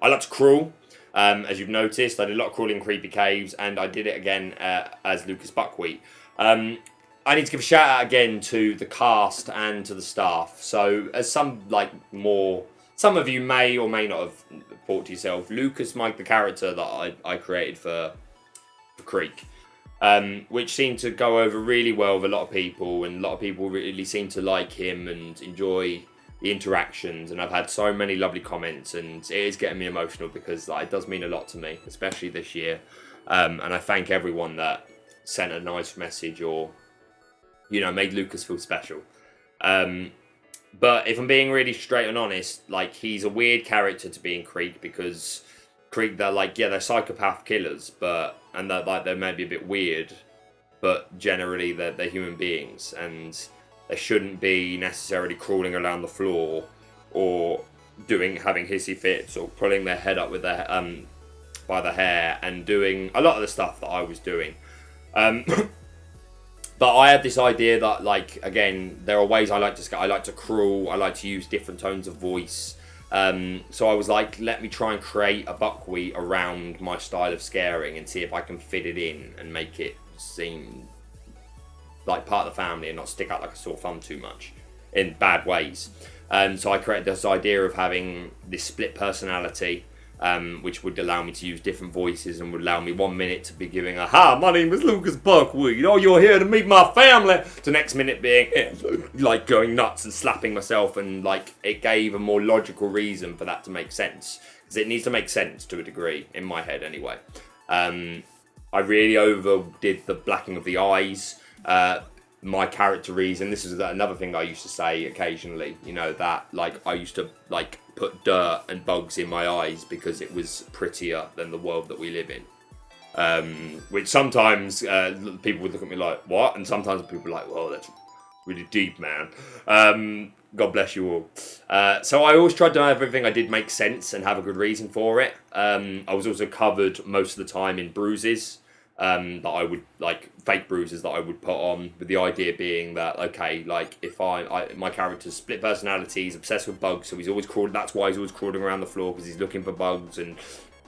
I like to crawl. As you've noticed, I did a lot of crawling in Creepy Caves, and I did it again as Lucas Buckwheat. I need to give a shout out again to the cast and to the staff. So, as some of you may or may not have thought to yourself, Lucas, Mike, the character that I created for Creek, which seemed to go over really well with a lot of people, and a lot of people really seemed to like him and enjoy the interactions, and I've had so many lovely comments, and it is getting me emotional because like, it does mean a lot to me, especially this year. And I thank everyone that sent a nice message or, you know, made Lucas feel special. But if I'm being really straight and honest, like, he's a weird character to be in Creek, because Creek, they're like, yeah, they're psychopath killers, and they're like, they may be a bit weird, but generally they're human beings, and they shouldn't be necessarily crawling around the floor or having hissy fits or pulling their head up with their by the hair and doing a lot of the stuff that I was doing. But I had this idea that, like, again, there are ways I like to scare. I like to crawl. I like to use different tones of voice. So I was like, let me try and create a buckwheat around my style of scaring and see if I can fit it in and make it seem like part of the family and not stick out like a sore thumb too much in bad ways. So I created this idea of having this split personality, which would allow me to use different voices and would allow me 1 minute to be giving hi, my name is Lucas Buckwheat, oh, you're here to meet my family, to next minute being like going nuts and slapping myself, and like it gave a more logical reason for that to make sense, because it needs to make sense to a degree in my head anyway. I really overdid the blacking of the eyes. My character reason, this is another thing I used to say occasionally, you know, that like I used to like put dirt and bugs in my eyes because it was prettier than the world that we live in. Which sometimes people would look at me like, what? And sometimes people are like, well, that's really deep, man. God bless you all. So I always tried to have everything I did make sense and have a good reason for it. I was also covered most of the time in bruises. That I would, like, fake bruises that I would put on, with the idea being that, okay, like, if my character's split personality, he's obsessed with bugs, so he's always crawling, that's why he's always crawling around the floor, because he's looking for bugs and,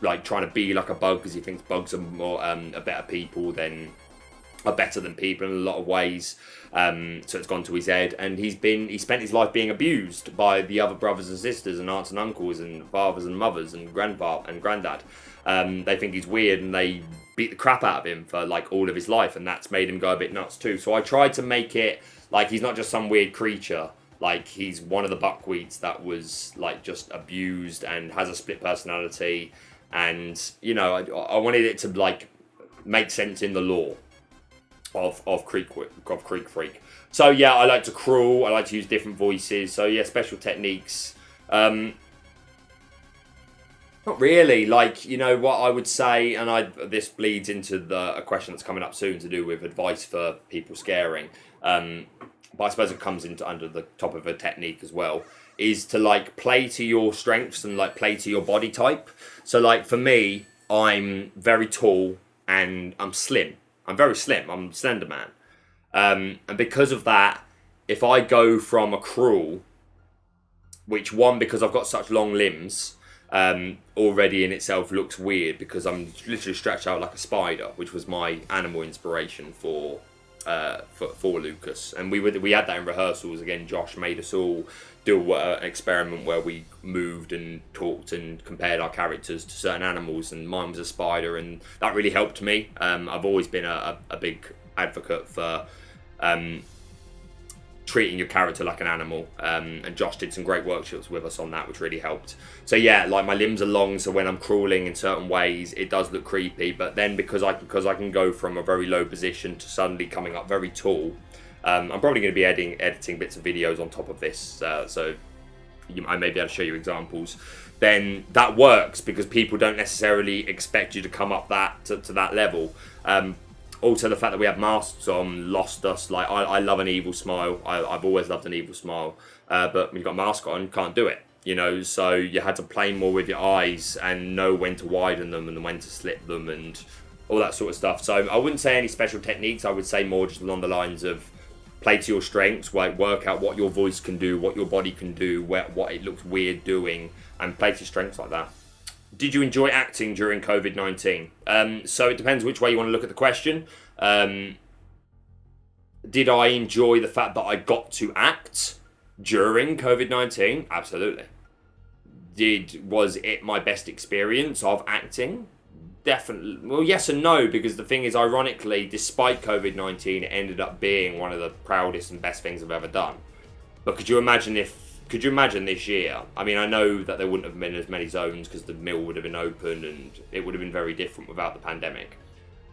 like, trying to be like a bug, because he thinks bugs are more, are better than people in a lot of ways. So it's gone to his head, and he spent his life being abused by the other brothers and sisters and aunts and uncles and fathers and mothers and grandpa and granddad. They think he's weird, and they beat the crap out of him for like all of his life, and that's made him go a bit nuts too. So I tried to make it like he's not just some weird creature, like he's one of the buckwheats that was like just abused and has a split personality, and you know, I wanted it to like make sense in the lore of Creek Freak. So yeah, I like to crawl, I like to use different voices, so yeah, special techniques. Not really, like, you know, what I would say, and this bleeds into a question that's coming up soon to do with advice for people scaring, but I suppose it comes into under the top of a technique as well, is to, like, play to your strengths and, like, play to your body type. So, like, for me, I'm very tall and I'm slim. I'm very slim, I'm a slender man. And because of that, if I go from a crawl, which one, because I've got such long limbs, already in itself looks weird because I'm literally stretched out like a spider, which was my animal inspiration for Lucas. And we had that in rehearsals. Again, Josh made us all do an experiment where we moved and talked and compared our characters to certain animals, and mine was a spider, and that really helped me. I've always been a big advocate for treating your character like an animal, and Josh did some great workshops with us on that, which really helped. So yeah, like my limbs are long, so when I'm crawling in certain ways it does look creepy, but then because I can go from a very low position to suddenly coming up very tall, I'm probably going to be editing bits of videos on top of this, so I may be able to show you examples. Then that works because people don't necessarily expect you to come up to that level. Also, the fact that we have masks on lost us. Like, I love an evil smile. I've always loved an evil smile. But when you've got a mask on, you can't do it. You know, so you had to play more with your eyes and know when to widen them and when to slit them and all that sort of stuff. So I wouldn't say any special techniques. I would say more just along the lines of play to your strengths, like work out what your voice can do, what your body can do, what it looks weird doing, and play to your strengths like that. Did you enjoy acting during COVID-19? So it depends which way you want to look at the question. Did I enjoy the fact that I got to act during COVID-19? Absolutely. Was it my best experience of acting? Definitely. Well, yes and no, because the thing is, ironically, despite COVID-19, it ended up being one of the proudest and best things I've ever done. But could you imagine if could you imagine this year? I mean, I know that there wouldn't have been as many zones because the mill would have been open and it would have been very different without the pandemic.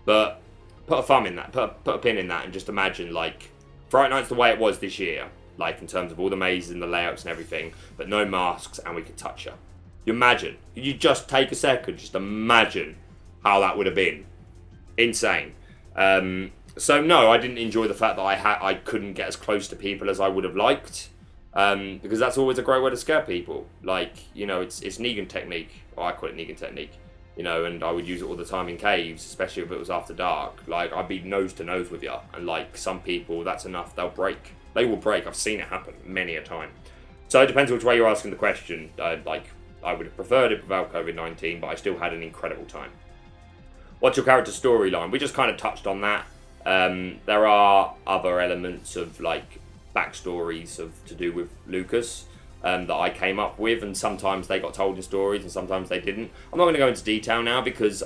But put a thumb in that, put a pin in that, and just imagine like Fright Nights the way it was this year, like in terms of all the mazes and the layouts and everything, but no masks and we could touch her. You imagine? You just take a second, just imagine how that would have been. Insane. So no, I didn't enjoy the fact that I couldn't get as close to people as I would have liked, because that's always a great way to scare people. Like, you know, it's Negan technique, or I call it Negan technique, you know, and I would use it all the time in caves, especially if it was after dark. Like, I'd be nose to nose with you, and like some people, that's enough, they'll break. They will break. I've seen it happen many a time. So it depends which way you're asking the question. I would have preferred it without COVID-19, but I still had an incredible time. What's your character storyline? We just kind of touched on that. There are other elements of like backstories to do with Lucas that I came up with, and sometimes they got told in stories and sometimes they didn't. I'm not going to go into detail now because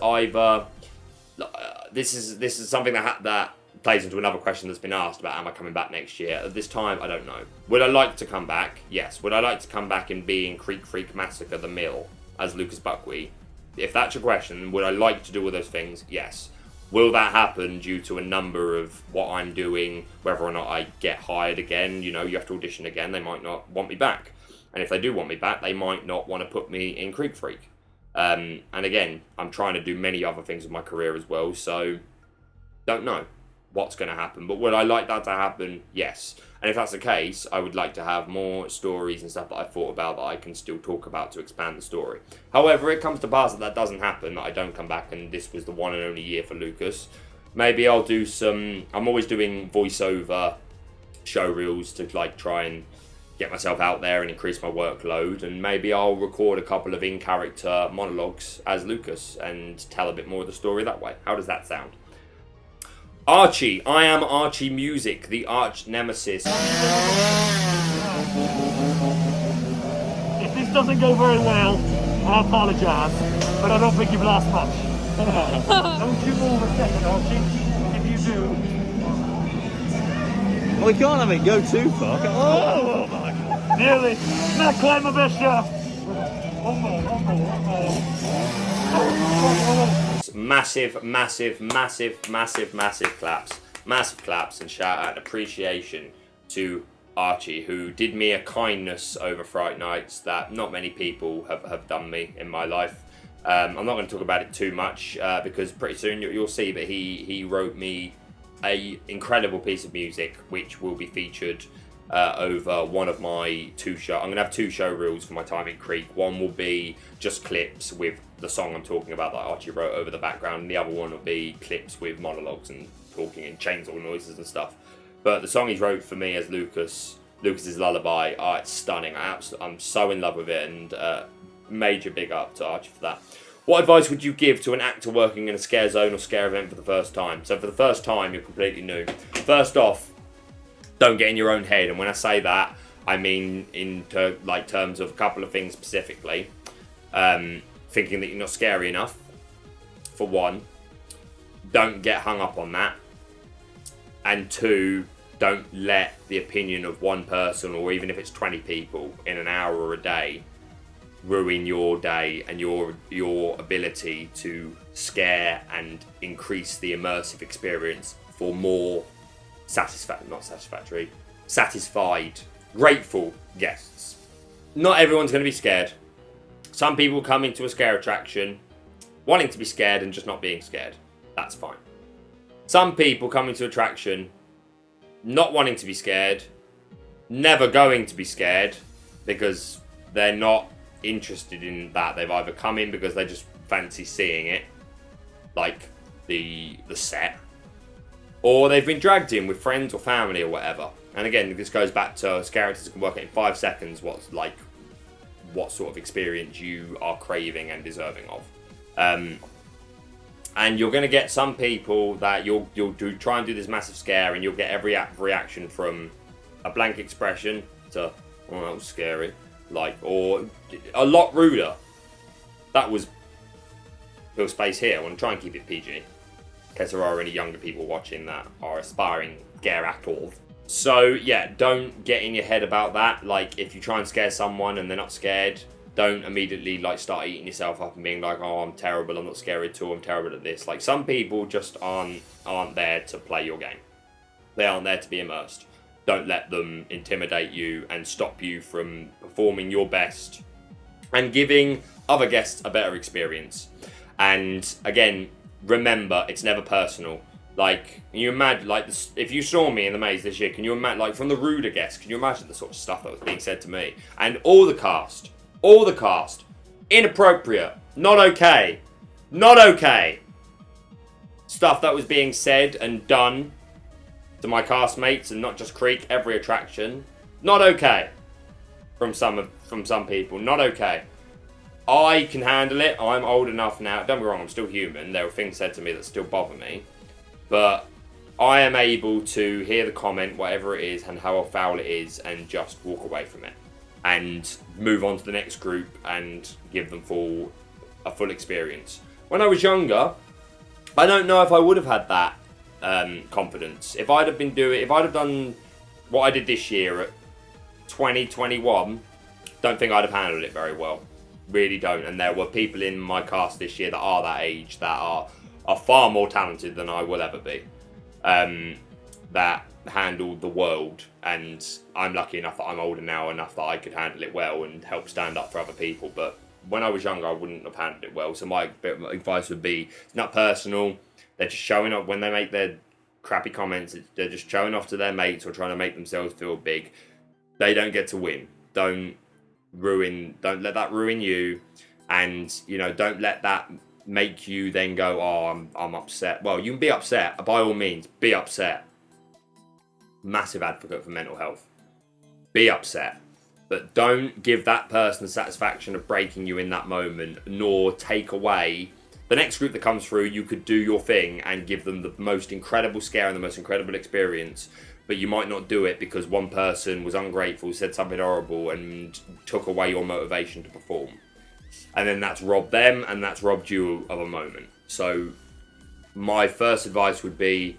this is something that plays into another question that's been asked about, am I coming back next year? At this time, I don't know. Would I like to come back? Yes. Would I like to come back and be in Creek Freak Massacre the Mill as Lucas Buckwheat? If that's your question, would I like to do all those things? Yes. Will that happen due to a number of what I'm doing, whether or not I get hired again? You know, you have to audition again. They might not want me back. And if they do want me back, they might not want to put me in Creek Freak. And again, I'm trying to do many other things with my career as well, so don't know what's going to happen. But would I like that to happen? Yes. And if that's the case, I would like to have more stories and stuff that I've thought about that I can still talk about to expand the story. However, it comes to pass that doesn't happen, that I don't come back and this was the one and only year for Lucas. Maybe I'll do I'm always doing voiceover show reels to like try and get myself out there and increase my workload, and maybe I'll record a couple of in-character monologues as Lucas and tell a bit more of the story that way. How does that sound? Archie, I am Archie Music, the arch nemesis. If this doesn't go very well, I apologise, but I don't think you've lost much. Don't you move a second, Archie. If you do... We can't have it go too far. Oh my God. Nearly. Not quite my best shot. One more. Massive claps. Massive claps and shout out and appreciation to Archie, who did me a kindness over Fright Nights that not many people have done me in my life. I'm not going to talk about it too much because pretty soon you'll see that he wrote me a incredible piece of music which will be featured over one of my two shows. I'm going to have two show reels for my time in Creek. One will be just clips with the song I'm talking about that Archie wrote over the background, and the other one will be clips with monologues and talking and chainsaw noises and stuff. But the song he wrote for me as Lucas's Lullaby, it's stunning. I'm so in love with it, and major big up to Archie for that. What advice would you give to an actor working in a scare zone or scare event for the first time? So for the first time, you're completely new. First off, don't get in your own head. And when I say that, I mean in terms of a couple of things specifically. Thinking that you're not scary enough, for one. Don't get hung up on that. And two, don't let the opinion of one person, or even if it's 20 people in an hour or a day, ruin your day and your ability to scare and increase the immersive experience for more satisfied, grateful guests. Not everyone's going to be scared. Some people come into a scare attraction wanting to be scared and just not being scared. That's fine. Some people come into attraction not wanting to be scared, never going to be scared because they're not interested in that. They've either come in because they just fancy seeing it, like the set, or they've been dragged in with friends or family or whatever. And again, this goes back to scare actors can work out in 5 seconds what sort of experience you are craving and deserving of. And you're going to get some people that you'll try and do this massive scare, and you'll get every reaction from a blank expression to, oh, that was scary, or a lot ruder. That was Bill Space here. I want to try and keep it PG, in case there are any younger people watching that are aspiring scare actors. So yeah, don't get in your head about that. Like, if you try and scare someone and they're not scared, don't immediately like start eating yourself up and being like, oh, I'm terrible, I'm not scary at all, I'm terrible at this. Like, some people just aren't there to play your game. They aren't there to be immersed. Don't let them intimidate you and stop you from performing your best and giving other guests a better experience. And again, remember, it's never personal. Like, can you imagine, like, if you saw me in the maze this year, can you imagine, like, from the ruder guests, can you imagine the sort of stuff that was being said to me? And all the cast, inappropriate, not okay, stuff that was being said and done to my castmates, and not just Creek, every attraction, not okay, from some people, not okay. I can handle it, I'm old enough now, don't be wrong, I'm still human, there were things said to me that still bother me. But I am able to hear the comment, whatever it is, and how foul it is, and just walk away from it. And move on to the next group and give them a full experience. When I was younger, I don't know if I would have had that confidence. If I'd have done what I did this year at 2021, don't think I'd have handled it very well. Really don't. And there were people in my cast this year that are that age, that are far more talented than I will ever be, that handled the world, and I'm lucky enough that I'm older now enough that I could handle it well and help stand up for other people. But when I was younger, I wouldn't have handled it well. So my advice would be, it's not personal, they're just showing up. When they make their crappy comments, they're just showing off to their mates or trying to make themselves feel big. They don't get to win. Don't let that ruin you, and don't let that make you then go, oh, I'm upset. Well, you can be upset, by all means, be upset. Massive advocate for mental health. Be upset. But don't give that person the satisfaction of breaking you in that moment, nor take away the next group that comes through. You could do your thing and give them the most incredible scare and the most incredible experience, but you might not do it because one person was ungrateful, said something horrible, and took away your motivation to perform. And then that's robbed them, and that's robbed you of a moment. So my first advice would be,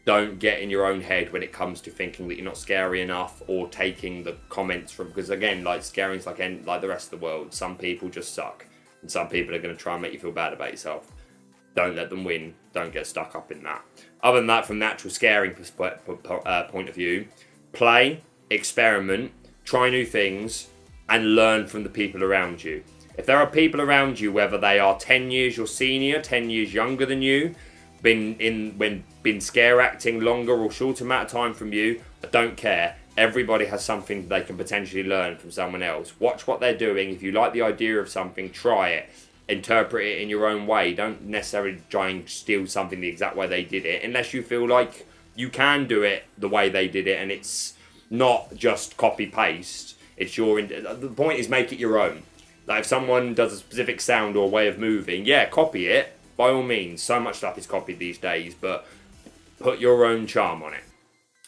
don't get in your own head when it comes to thinking that you're not scary enough, or taking the comments from, because again, like, scaring's like the rest of the world. Some people just suck, and some people are going to try and make you feel bad about yourself. Don't let them win. Don't get stuck up in that. Other than that, from the actual scaring point of view, play, experiment, try new things, and learn from the people around you. If there are people around you, whether they are 10 years your senior, 10 years younger than you, been scare acting longer or shorter amount of time from you, I don't care. Everybody has something they can potentially learn from someone else. Watch what they're doing. If you like the idea of something, try it. Interpret it in your own way. Don't necessarily try and steal something the exact way they did it, unless you feel like you can do it the way they did it and it's not just copy paste. It's the point is, make it your own. Like, if someone does a specific sound or way of moving, yeah, copy it, by all means. So much stuff is copied these days, but put your own charm on it.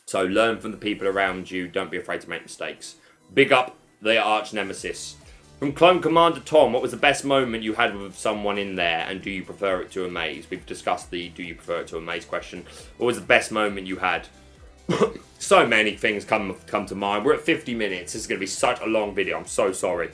So learn from the people around you, don't be afraid to make mistakes. Big up the arch nemesis. From Clone Commander Tom, what was the best moment you had with someone in there, and do you prefer it to a maze? We've discussed the do you prefer it to a maze question. What was the best moment you had? So many things come to mind. We're at 50 minutes. This is going to be such a long video. I'm so sorry.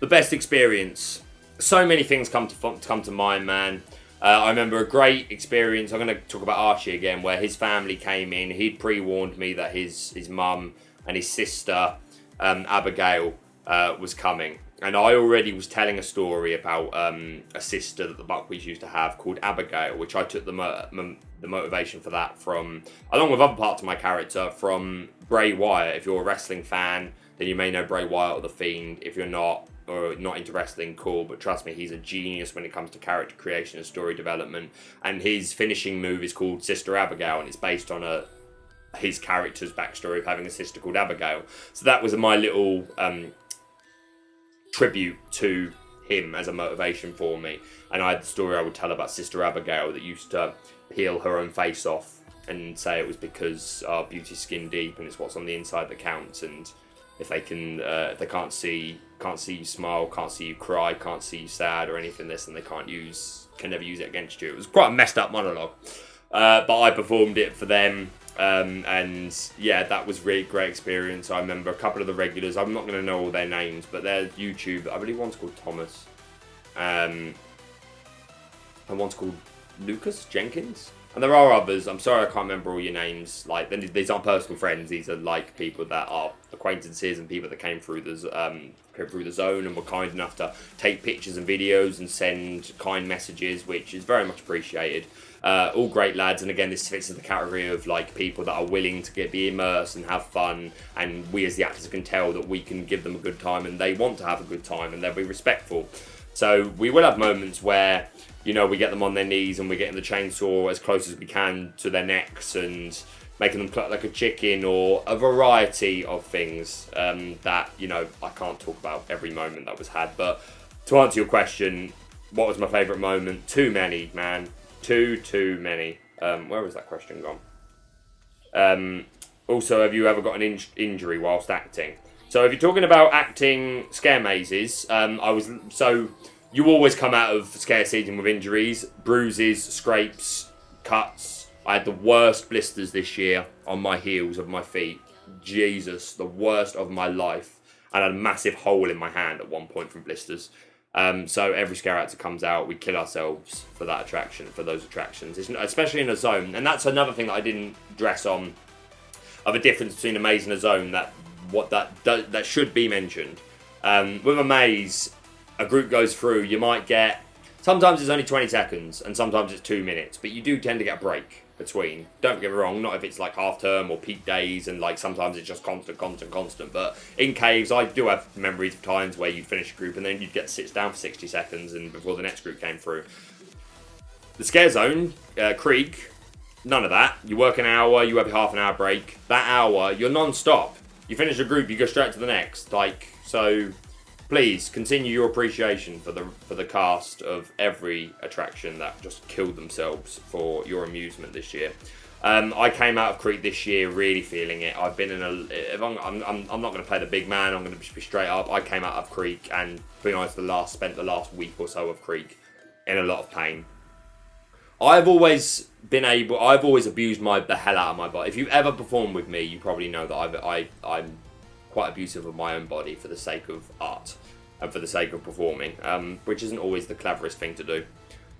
The best experience. So many things come to mind, man. I remember a great experience. I'm going to talk about Archie again, where his family came in. He'd pre-warned me that his mum and his sister, Abigail, was coming. And I already was telling a story about a sister that the Buckwheats used to have called Abigail, which I took the motivation for that from, along with other parts of my character, from Bray Wyatt. If you're a wrestling fan, then you may know Bray Wyatt or The Fiend. If you're not, or not into wrestling, cool, but trust me, he's a genius when it comes to character creation and story development. And his finishing move is called Sister Abigail, and it's based on his character's backstory of having a sister called Abigail. So that was my little tribute to him as a motivation for me. And I had the story I would tell about Sister Abigail that used to peel her own face off and say it was because beauty's skin deep and it's what's on the inside that counts. And if they can't see you smile, can't see you cry, can't see you sad or anything this, then they can never use it against you. It was quite a messed up monologue, but I performed it for them, And yeah, that was really great experience. I remember a couple of the regulars. I'm not going to know all their names, but they're YouTube. I believe one's called Thomas, and one's called Lucas Jenkins. And there are others. I'm sorry I can't remember all your names. Like, these aren't personal friends. These are like people that are acquaintances and people that came through the zone and were kind enough to take pictures and videos and send kind messages, which is very much appreciated. All great lads, and again, this fits in the category of like people that are willing to be immersed and have fun, and we as the actors can tell that we can give them a good time, and they want to have a good time, and they'll be respectful. So we will have moments where, you know, we get them on their knees and we're getting the chainsaw as close as we can to their necks and making them cluck like a chicken, or a variety of things that, you know, I can't talk about every moment that was had. But to answer your question, what was my favourite moment? Too many, man. Too many. Where was that question gone? Also, have you ever got an injury whilst acting? So if you're talking about acting scare mazes, you always come out of scare season with injuries, bruises, scrapes, cuts. I had the worst blisters this year on my heels of my feet. Jesus, the worst of my life. I had a massive hole in my hand at one point from blisters. So every scare actor comes out, we kill ourselves for that attraction, for those attractions, especially in a zone. And that's another thing that I didn't dress on, of a difference between a maze and a zone that should be mentioned. With a maze, a group goes through, you might get, sometimes it's only 20 seconds and sometimes it's 2 minutes, but you do tend to get a break between. Don't get me wrong, not if it's like half term or peak days, and like sometimes it's just constant. But in caves, I do have memories of times where you'd finish a group and then you'd get to sit down for 60 seconds and before the next group came through. The scare zone, Creek, none of that. You work an hour, you have a half an hour break. That hour, you're non-stop. You finish a group, you go straight to the next. So please continue your appreciation for the cast of every attraction that just killed themselves for your amusement this year. I came out of Creek this year really feeling it. I've been in I'm not going to play the big man. I'm going to be straight up. I came out of Creek and, to be honest, spent the last week or so of Creek in a lot of pain. I've always abused the hell out of my body. If you've ever performed with me, you probably know that I'm quite abusive of my own body for the sake of art and for the sake of performing, which isn't always the cleverest thing to do.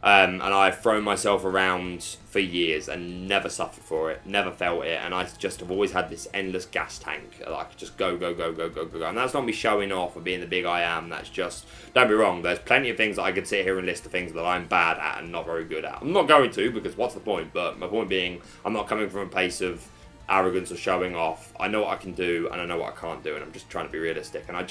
And I've thrown myself around for years and never suffered for it, never felt it, and I just have always had this endless gas tank. I could just go. And that's not me showing off or being the big I am. That's just, don't be wrong, there's plenty of things that I could sit here and list of things that I'm bad at and not very good at. I'm not going to, because what's the point? But my point being, I'm not coming from a place of arrogance or showing off. I know what I can do and I know what I can't do, and I'm just trying to be realistic. And I'd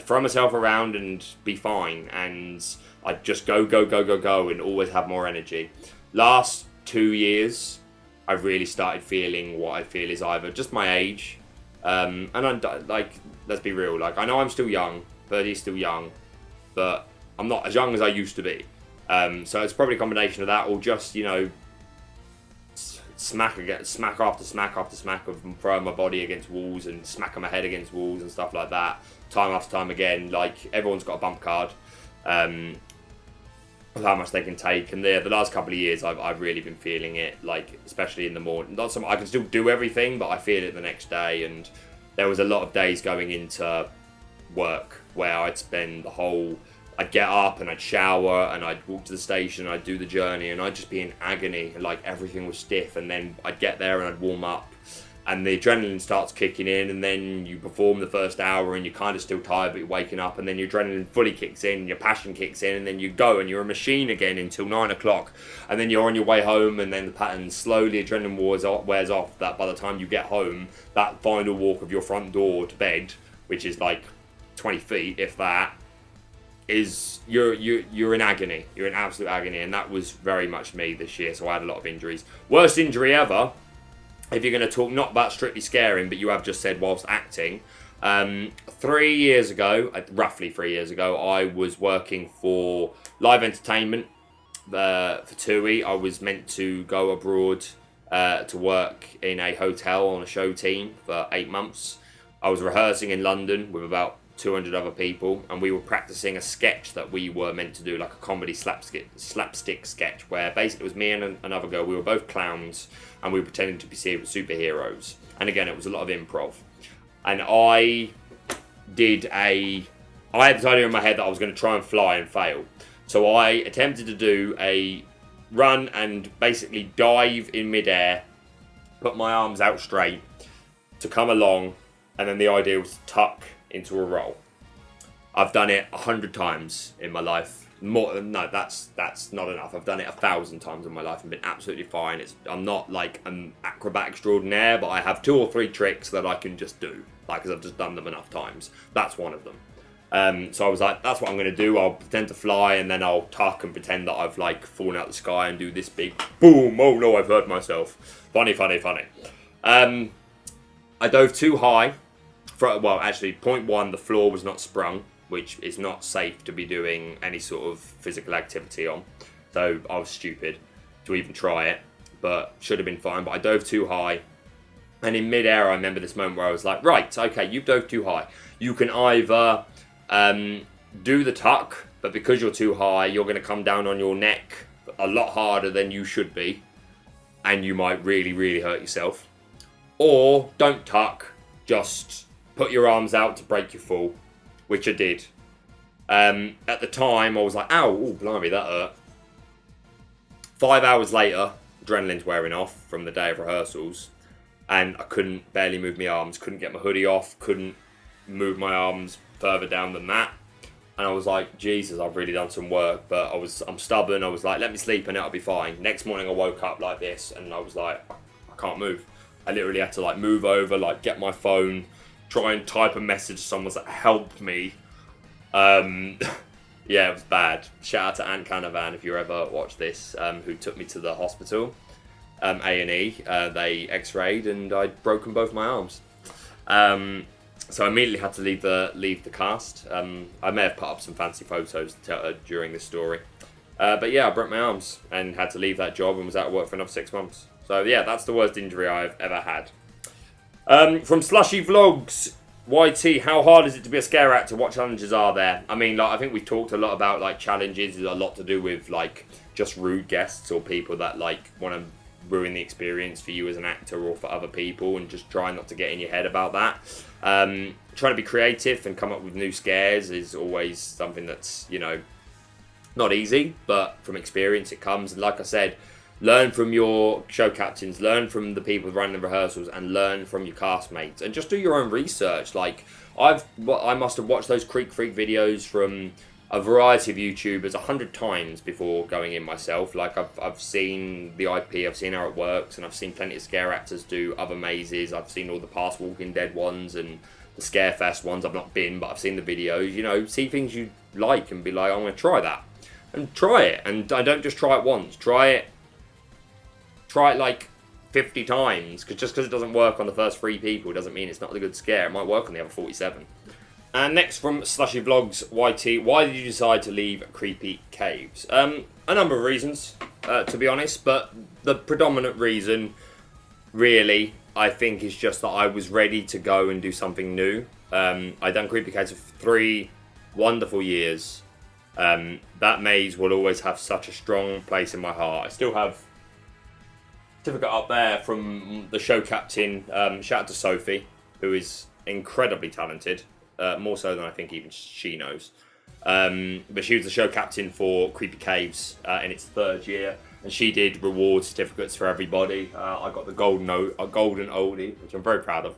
throw myself around and be fine, and I'd just go and always have more energy. Last 2 years, I've really started feeling what I feel is either just my age, and I'm like, let's be real, like I know I'm still young, Birdie's still young, but I'm not as young as I used to be. So it's probably a combination of that, or just, you know, smack after smack of throwing my body against walls and smacking my head against walls and stuff like that, time after time again. Like, everyone's got a bump card of how much they can take, and the last couple of years I've really been feeling it, like especially in the morning. Not so much, I can still do everything, but I feel it the next day. And there was a lot of days going into work where I'd get up and I'd shower and I'd walk to the station and I'd do the journey and I'd just be in agony, like everything was stiff, and then I'd get there and I'd warm up and the adrenaline starts kicking in, and then you perform the first hour and you're kind of still tired but you're waking up, and then your adrenaline fully kicks in, your passion kicks in, and then you go and you're a machine again until 9 o'clock, and then you're on your way home, and then the pattern slowly, adrenaline wears off, that by the time you get home, that final walk of your front door to bed, which is like 20 feet if that, is you're in agony. You're in absolute agony, and that was very much me this year. So I had a lot of injuries. Worst injury ever, if you're going to talk not about strictly scaring, but you have just said whilst acting. 3 years ago, roughly 3 years ago, I was working for live entertainment for TUI. I was meant to go abroad to work in a hotel on a show team for 8 months. I was rehearsing in London with about 200 other people, and we were practicing a sketch that we were meant to do, like a comedy slapstick sketch, where basically it was me and another girl. We were both clowns, and we were pretending to be superheroes. And again, it was a lot of improv. And I had this idea in my head that I was going to try and fly and fail. So I attempted to do a run and basically dive in midair, put my arms out straight to come along, and then the idea was to tuck into a roll. I've done it 100 times in my life. No, that's not enough. I've done it 1,000 times in my life and been absolutely fine. I'm not like an acrobat extraordinaire, but I have 2 or 3 tricks that I can just do, like, because I've just done them enough times. That's one of them. So I was like, that's what I'm going to do. I'll pretend to fly, and then I'll tuck and pretend that I've like fallen out of the sky and do this big boom. Oh no, I've hurt myself. Funny. I dove too high. Well, actually, point 1, the floor was not sprung, which is not safe to be doing any sort of physical activity on. So I was stupid to even try it, but should have been fine. But I dove too high. And in midair, I remember this moment where I was like, right, okay, you've dove too high. You can either do the tuck, but because you're too high, you're going to come down on your neck a lot harder than you should be, and you might really, really hurt yourself. Or don't tuck, just put your arms out to break your fall, which I did. At the time, I was like, ow, ooh, blimey, that hurt. 5 hours later, adrenaline's wearing off from the day of rehearsals, and I couldn't barely move my arms, couldn't get my hoodie off, couldn't move my arms further down than that. And I was like, Jesus, I've really done some work, but I'm stubborn. I was like, let me sleep and it'll be fine. Next morning I woke up like this, and I was like, I can't move. I literally had to like move over, like get my phone, try and type a message to someone that helped me. Yeah, it was bad. Shout out to Ant Canavan if you ever watch this, who took me to the hospital, A&E. They x-rayed and I'd broken both my arms. So I immediately had to leave the cast. I may have put up some fancy photos during this story. But yeah, I broke my arms and had to leave that job and was out of work for another 6 months. So yeah, that's the worst injury I've ever had. From Slushy Vlogs, YT, how hard is it to be a scare actor? What challenges are there? I mean, like, I think we've talked a lot about like challenges. There's a lot to do with like just rude guests or people that like want to ruin the experience for you as an actor or for other people, and just try not to get in your head about that. Trying to be creative and come up with new scares is always something that's, you know, not easy, but from experience it comes. And like I said, learn from your show captains, learn from the people running the rehearsals, and learn from your castmates, and just do your own research. Like I must have watched those Creek Freak videos from a variety of YouTubers 100 times before going in myself. Like I've seen the IP, I've seen how it works, and I've seen plenty of scare actors do other mazes. I've seen all the past Walking Dead ones and the Scarefest ones. I've not been, but I've seen the videos. You know, see things you like and be like, I'm going to try that. And try it. And I don't just try it once. Try it like 50 times. Because just because it doesn't work on the first 3 people doesn't mean it's not a good scare. It might work on the other 47. And next from Slushy Vlogs YT, why did you decide to leave Creepy Caves? A number of reasons, to be honest, but the predominant reason, really, I think, is just that I was ready to go and do something new. I'd done Creepy Caves for 3 wonderful years. That maze will always have such a strong place in my heart. I still have a certificate up there from the show captain. Shout out to Sophie, who is incredibly talented. More so than I think even she knows. But she was the show captain for Creepy Caves in its 3rd year, and she did reward certificates for everybody. I got the golden oldie, which I'm very proud of,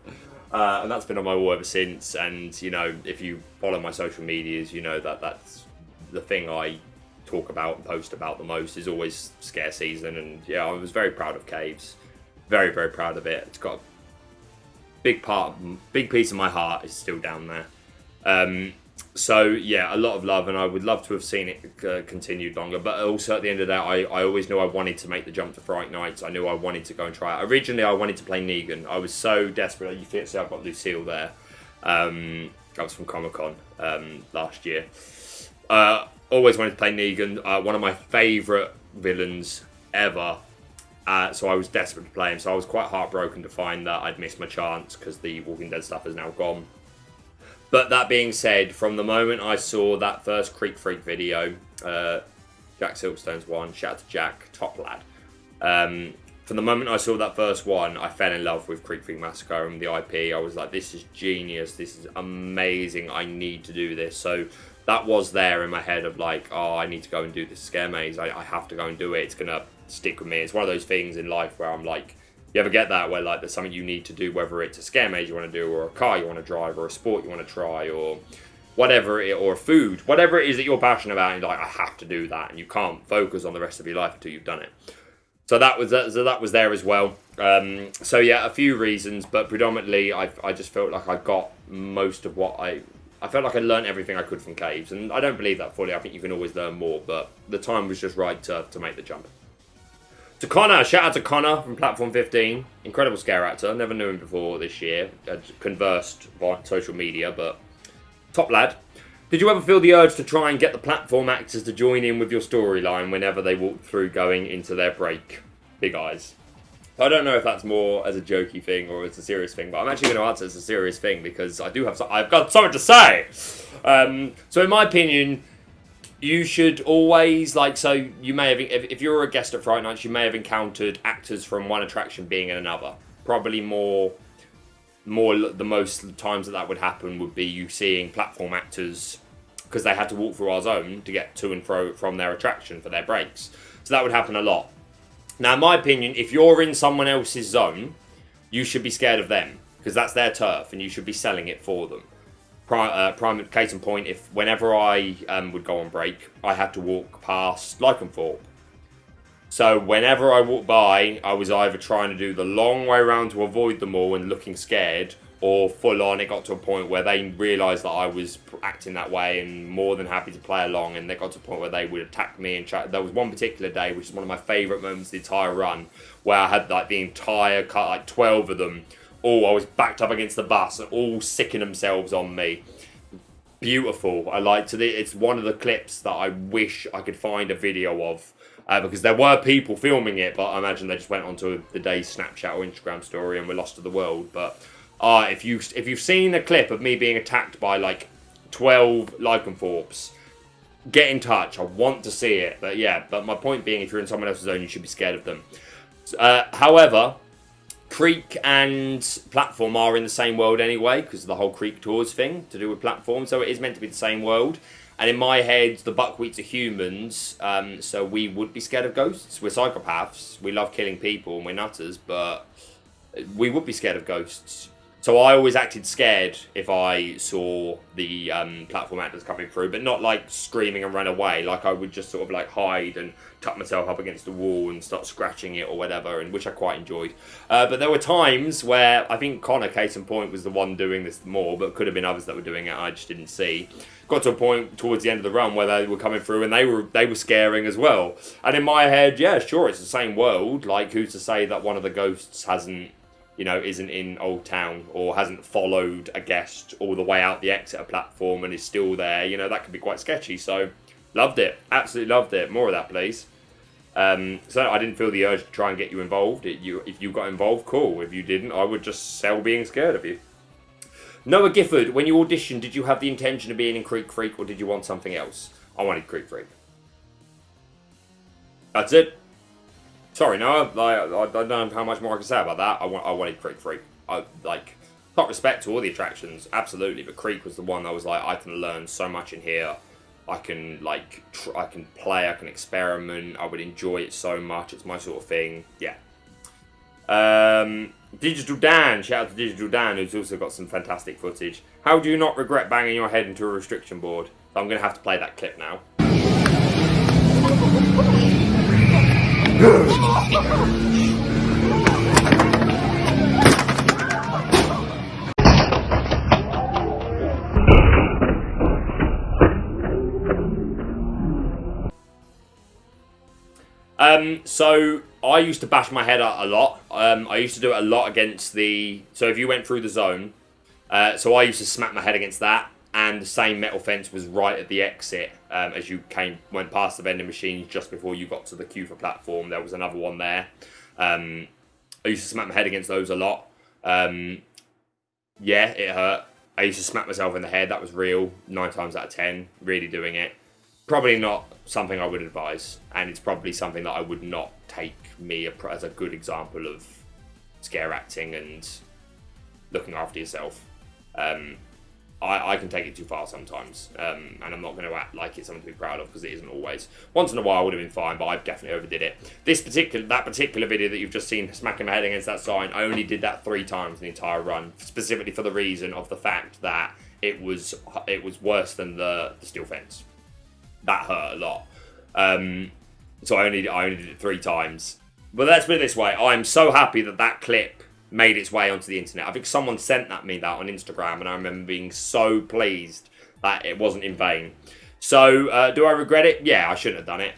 and that's been on my wall ever since. And you know, if you follow my social medias, you know that that's the thing I talk about and post about the most is always scare season. And yeah, I was very proud of Caves, very, very proud of it. It's got a big piece of my heart is still down there. So yeah, a lot of love, and I would love to have seen it continued longer. But also at the end of the day, I always knew I wanted to make the jump to Fright Nights. I knew I wanted to go and try it. Originally, I wanted to play Negan. I was so desperate. You see, I've got Lucille there. That was from Comic-Con last year. Always wanted to play Negan. One of my favourite villains ever. So I was desperate to play him. So I was quite heartbroken to find that I'd missed my chance because the Walking Dead stuff is now gone. But that being said, from the moment I saw that first Creek Freak video, DigitalDan's one, shout out to Jack, top lad. From the moment I saw that first one, I fell in love with Creek Freak Massacre and the IP. I was like, this is genius, this is amazing, I need to do this. So that was there in my head of like, oh, I need to go and do this scare maze. I have to go and do it. It's going to stick with me. It's one of those things in life where I'm like, you ever get that where like there's something you need to do, whether it's a scare maze you want to do, or a car you want to drive, or a sport you want to try, or whatever it, or food, whatever it is that you're passionate about, and you're like, I have to do that, and you can't focus on the rest of your life until you've done it. So that was there as well. So yeah, a few reasons, but predominantly I just felt like I got most of what I felt like I learned everything I could from caves, and I don't believe that fully. I think you can always learn more, but the time was just right to make the jump. To Connor, shout out to Connor from Platform 15. Incredible scare actor. Never knew him before this year. Conversed via social media, but top lad. Did you ever feel the urge to try and get the platform actors to join in with your storyline whenever they walked through going into their break? Big eyes. I don't know if that's more as a jokey thing or as a serious thing, but I'm actually going to answer as a serious thing because I've got something to say. So in my opinion, you should always, like, so you may have, if you're a guest at Fright Nights, you may have encountered actors from one attraction being in another. Probably more the most times that would happen would be you seeing platform actors because they had to walk through our zone to get to and fro from their attraction for their breaks. So that would happen a lot. Now, in my opinion, if you're in someone else's zone, you should be scared of them because that's their turf and you should be selling it for them. Prime case in point, whenever I would go on break, I had to walk past Thorpe. So whenever I walked by, I was either trying to do the long way around to avoid them all and looking scared, or full on, it got to a point where they realised that I was acting that way and more than happy to play along, and they got to a point where they would attack me and chat. There was one particular day, which is one of my favourite moments of the entire run, where I had like the entire cut, like 12 of them, all I was backed up against the bus and all sicking themselves on me. Beautiful. It's one of the clips that I wish I could find a video of. Because there were people filming it, but I imagine they just went onto the day's Snapchat or Instagram story and were lost to the world. But if you've seen a clip of me being attacked by like 12 lycanthropes, get in touch. I want to see it. But yeah, but my point being, if you're in someone else's zone, you should be scared of them. However, Creek and Platform are in the same world anyway, because of the whole Creek Tours thing to do with Platform. So it is meant to be the same world. And in my head, the buckwheats are humans, so we would be scared of ghosts. We're psychopaths. We love killing people and we're nutters, but we would be scared of ghosts. So I always acted scared if I saw the platform actors coming through, but not like screaming and run away. Like I would just sort of like hide and tuck myself up against the wall and start scratching it or whatever, and which I quite enjoyed. But there were times where I think Connor, case in point, was the one doing this more, but could have been others that were doing it I just didn't see. Got to a point towards the end of the run where they were coming through and they were scaring as well. And in my head, yeah, sure, it's the same world. Like, who's to say that one of the ghosts hasn't, isn't in Old Town or hasn't followed a guest all the way out the Exeter platform and is still there? That could be quite sketchy. So, loved it. Absolutely loved it. More of that, please. So I didn't feel the urge to try and get you involved. If you got involved, cool. If you didn't, I would just sell being scared of you. Noah Gifford, when you auditioned, did you have the intention of being in Creek Freak or did you want something else? I wanted Creek Freak. That's it. Sorry, Noah. I don't know how much more I can say about that. I wanted Creek Freak. Got respect to all the attractions, absolutely, but Creek was the one that was like, I can learn so much in here. I can I can play, I can experiment. I would enjoy it so much. It's my sort of thing. Yeah. DigitalDan, shout out to DigitalDan, who's also got some fantastic footage. How do you not regret banging your head into a restriction board? So I'm going to have to play that clip now. So I used to bash my head out a lot. I used to do it a lot against so if you went through the zone, so I used to smack my head against that, and the same metal fence was right at the exit as you went past the vending machines just before you got to the queue for platform. There was another one there. I used to smack my head against those a lot. Yeah, it hurt. I used to smack myself in the head. That was real. 9 times out of 10, really doing it. Probably not something I would advise, and it's probably something that I would not take me as a good example of scare acting and looking after yourself. I can take it too far sometimes, and I'm not going to act like it's something to be proud of, because it isn't always. Once in a while would have been fine, but I definitely overdid it. That particular video that you've just seen, smacking my head against that sign, I only did that 3 times in the entire run, specifically for the reason of the fact that it was worse than the steel fence. That hurt a lot. So I only did it 3 times. But let's put it this way, I'm so happy that clip made its way onto the internet. I think someone sent me that on Instagram, and I remember being so pleased that it wasn't in vain. So, do I regret it? Yeah, I shouldn't have done it.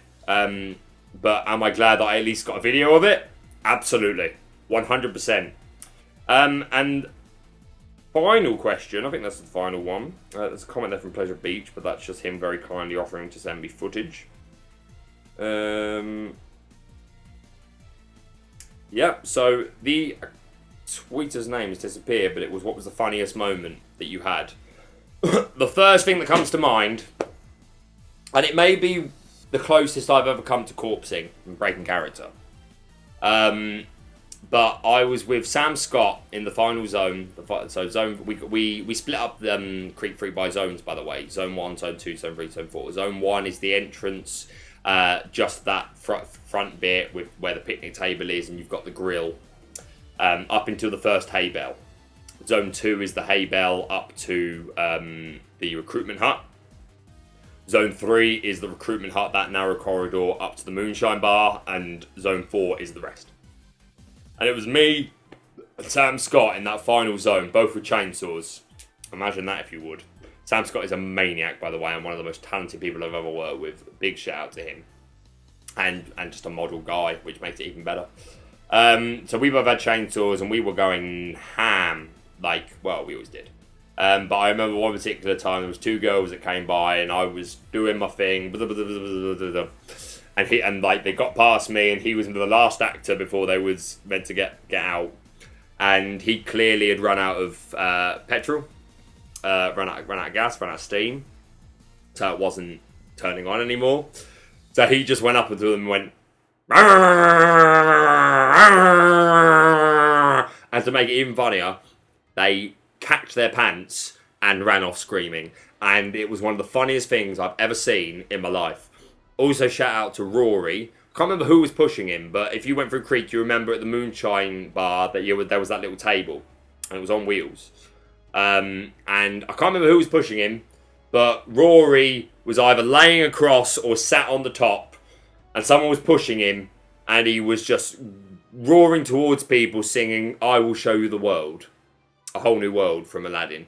But am I glad that I at least got a video of it? Absolutely. 100%. And final question, I think that's the final one. There's a comment there from Pleasure Beach, but that's just him very kindly offering to send me footage. Yeah, so the tweeter's name has disappeared, but it was, what was the funniest moment that you had? The first thing that comes to mind, and it may be the closest I've ever come to corpsing and breaking character. But I was with Sam Scott in the final zone. So zone, we split up the Creek Freak by zones, by the way. Zone 1, Zone 2, Zone 3, Zone 4. Zone 1 is the entrance, just that front bit with where the picnic table is, and you've got the grill. Up until the first hay bell. Zone 2 is the hay bell up to the recruitment hut. Zone 3 is the recruitment hut, that narrow corridor up to the moonshine bar, and Zone 4 is the rest. And it was me and Sam Scott in that final zone, both with chainsaws. Imagine that if you would. Sam Scott is a maniac, by the way, and one of the most talented people I've ever worked with. Big shout out to him. And just a model guy, which makes it even better. So we both had chainsaws, and we were going ham, like, well, we always did. But I remember one particular time, there was 2 girls that came by, and I was doing my thing, and they got past me, and he was the last actor before they was meant to get out, and he clearly had run out of petrol, run out of gas, run out of steam, so it wasn't turning on anymore. So he just went up into them and went, and to make it even funnier, they catched their pants and ran off screaming. And it was one of the funniest things I've ever seen in my life. Also, shout out to Rory. Can't remember who was pushing him, but if you went through Creek, you remember at the moonshine bar that there was that little table, and it was on wheels. And I can't remember who was pushing him, but Rory was either laying across or sat on the top, and someone was pushing him, and he was just roaring towards people singing, "I will show you the world." A whole new world from Aladdin,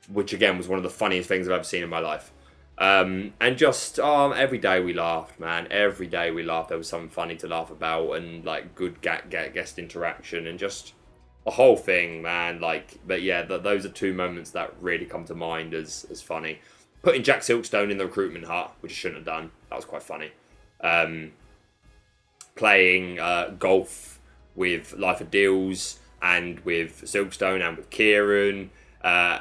which again was one of the funniest things I've ever seen in my life. And just every day we laughed, man. Every day we laughed. There was something funny to laugh about, and like good guest interaction, and just a whole thing, man. Like, but yeah, those are 2 moments that really come to mind as funny. Putting DigitalDan in the recruitment hut, which I shouldn't have done. That was quite funny. Playing golf with Life of Deals and with Silkstone and with Kieran. It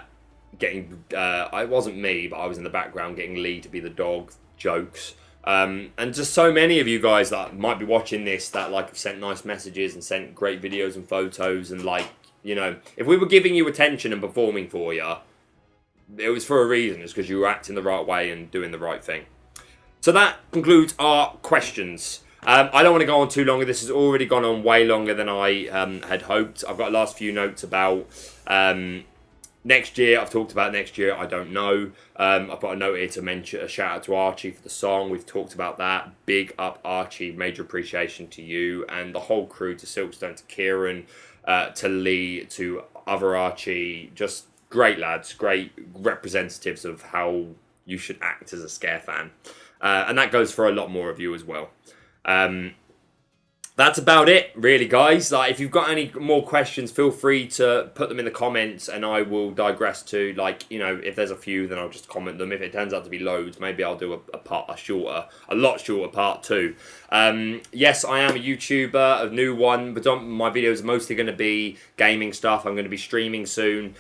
wasn't me, but I was in the background getting Lee to be the dog. Jokes. And just so many of you guys that might be watching this that like have sent nice messages and sent great videos and photos, and like, you know, if we were giving you attention and performing for you, it was for a reason. It's because you were acting the right way and doing the right thing. So that concludes our questions. I don't want to go on too long. This has already gone on way longer than I had hoped. I've got a last few notes about next year. I've talked about next year. I don't know. I've got a note here to mention a shout out to Archie for the song. We've talked about that. Big up Archie. Major appreciation to you and the whole crew, to Silkstone, to Kieran, to Lee, to other Archie. Just great lads. Great representatives of how you should act as a scare fan. And that goes for a lot more of you as well. That's about it, really, guys. Like, if you've got any more questions, feel free to put them in the comments, and I will digress to, like, you know, if there's a few, then I'll just comment them. If it turns out to be loads, maybe I'll do a lot shorter part 2. Yes, I am a YouTuber, a new one, but my videos are mostly going to be gaming stuff. I'm going to be streaming soon.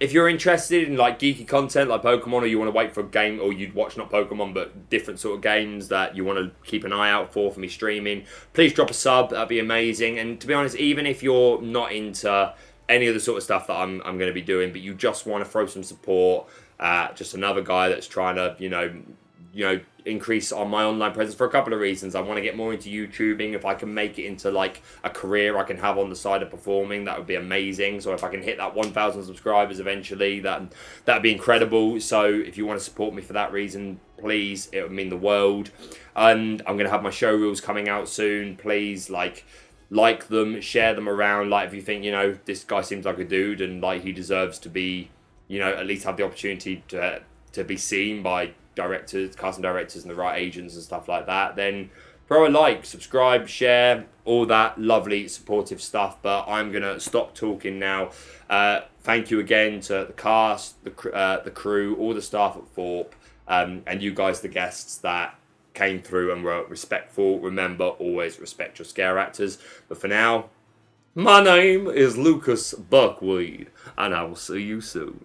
if you're interested in like geeky content like Pokemon, or you want to wait for a game, or you'd watch not Pokemon but different sort of games that you want to keep an eye out for me streaming, please drop a sub. That'd be amazing. And to be honest, even if you're not into any of the sort of stuff that I'm going to be doing, but you just want to throw some support, just another guy that's trying to you know increase on my online presence for a couple of reasons. I want to get more into YouTubing. If I can make it into like a career I can have on the side of performing, that would be amazing. So if I can hit that 1,000 subscribers eventually, that'd be incredible. So if you want to support me for that reason, please, it would mean the world. And I'm going to have my show reels coming out soon. Please like them, share them around. Like if you think, this guy seems like a dude and like he deserves to be, at least have the opportunity to be seen by directors, casting directors and the right agents and stuff like that, then throw a like, subscribe, share, all that lovely supportive stuff. But I'm gonna stop talking now. Thank you again to the cast, the crew, all the staff at Thorpe, and you guys, the guests that came through and were respectful. Remember, always respect your scare actors. But for now, my name is Lucas Buckweed, and I will see you soon.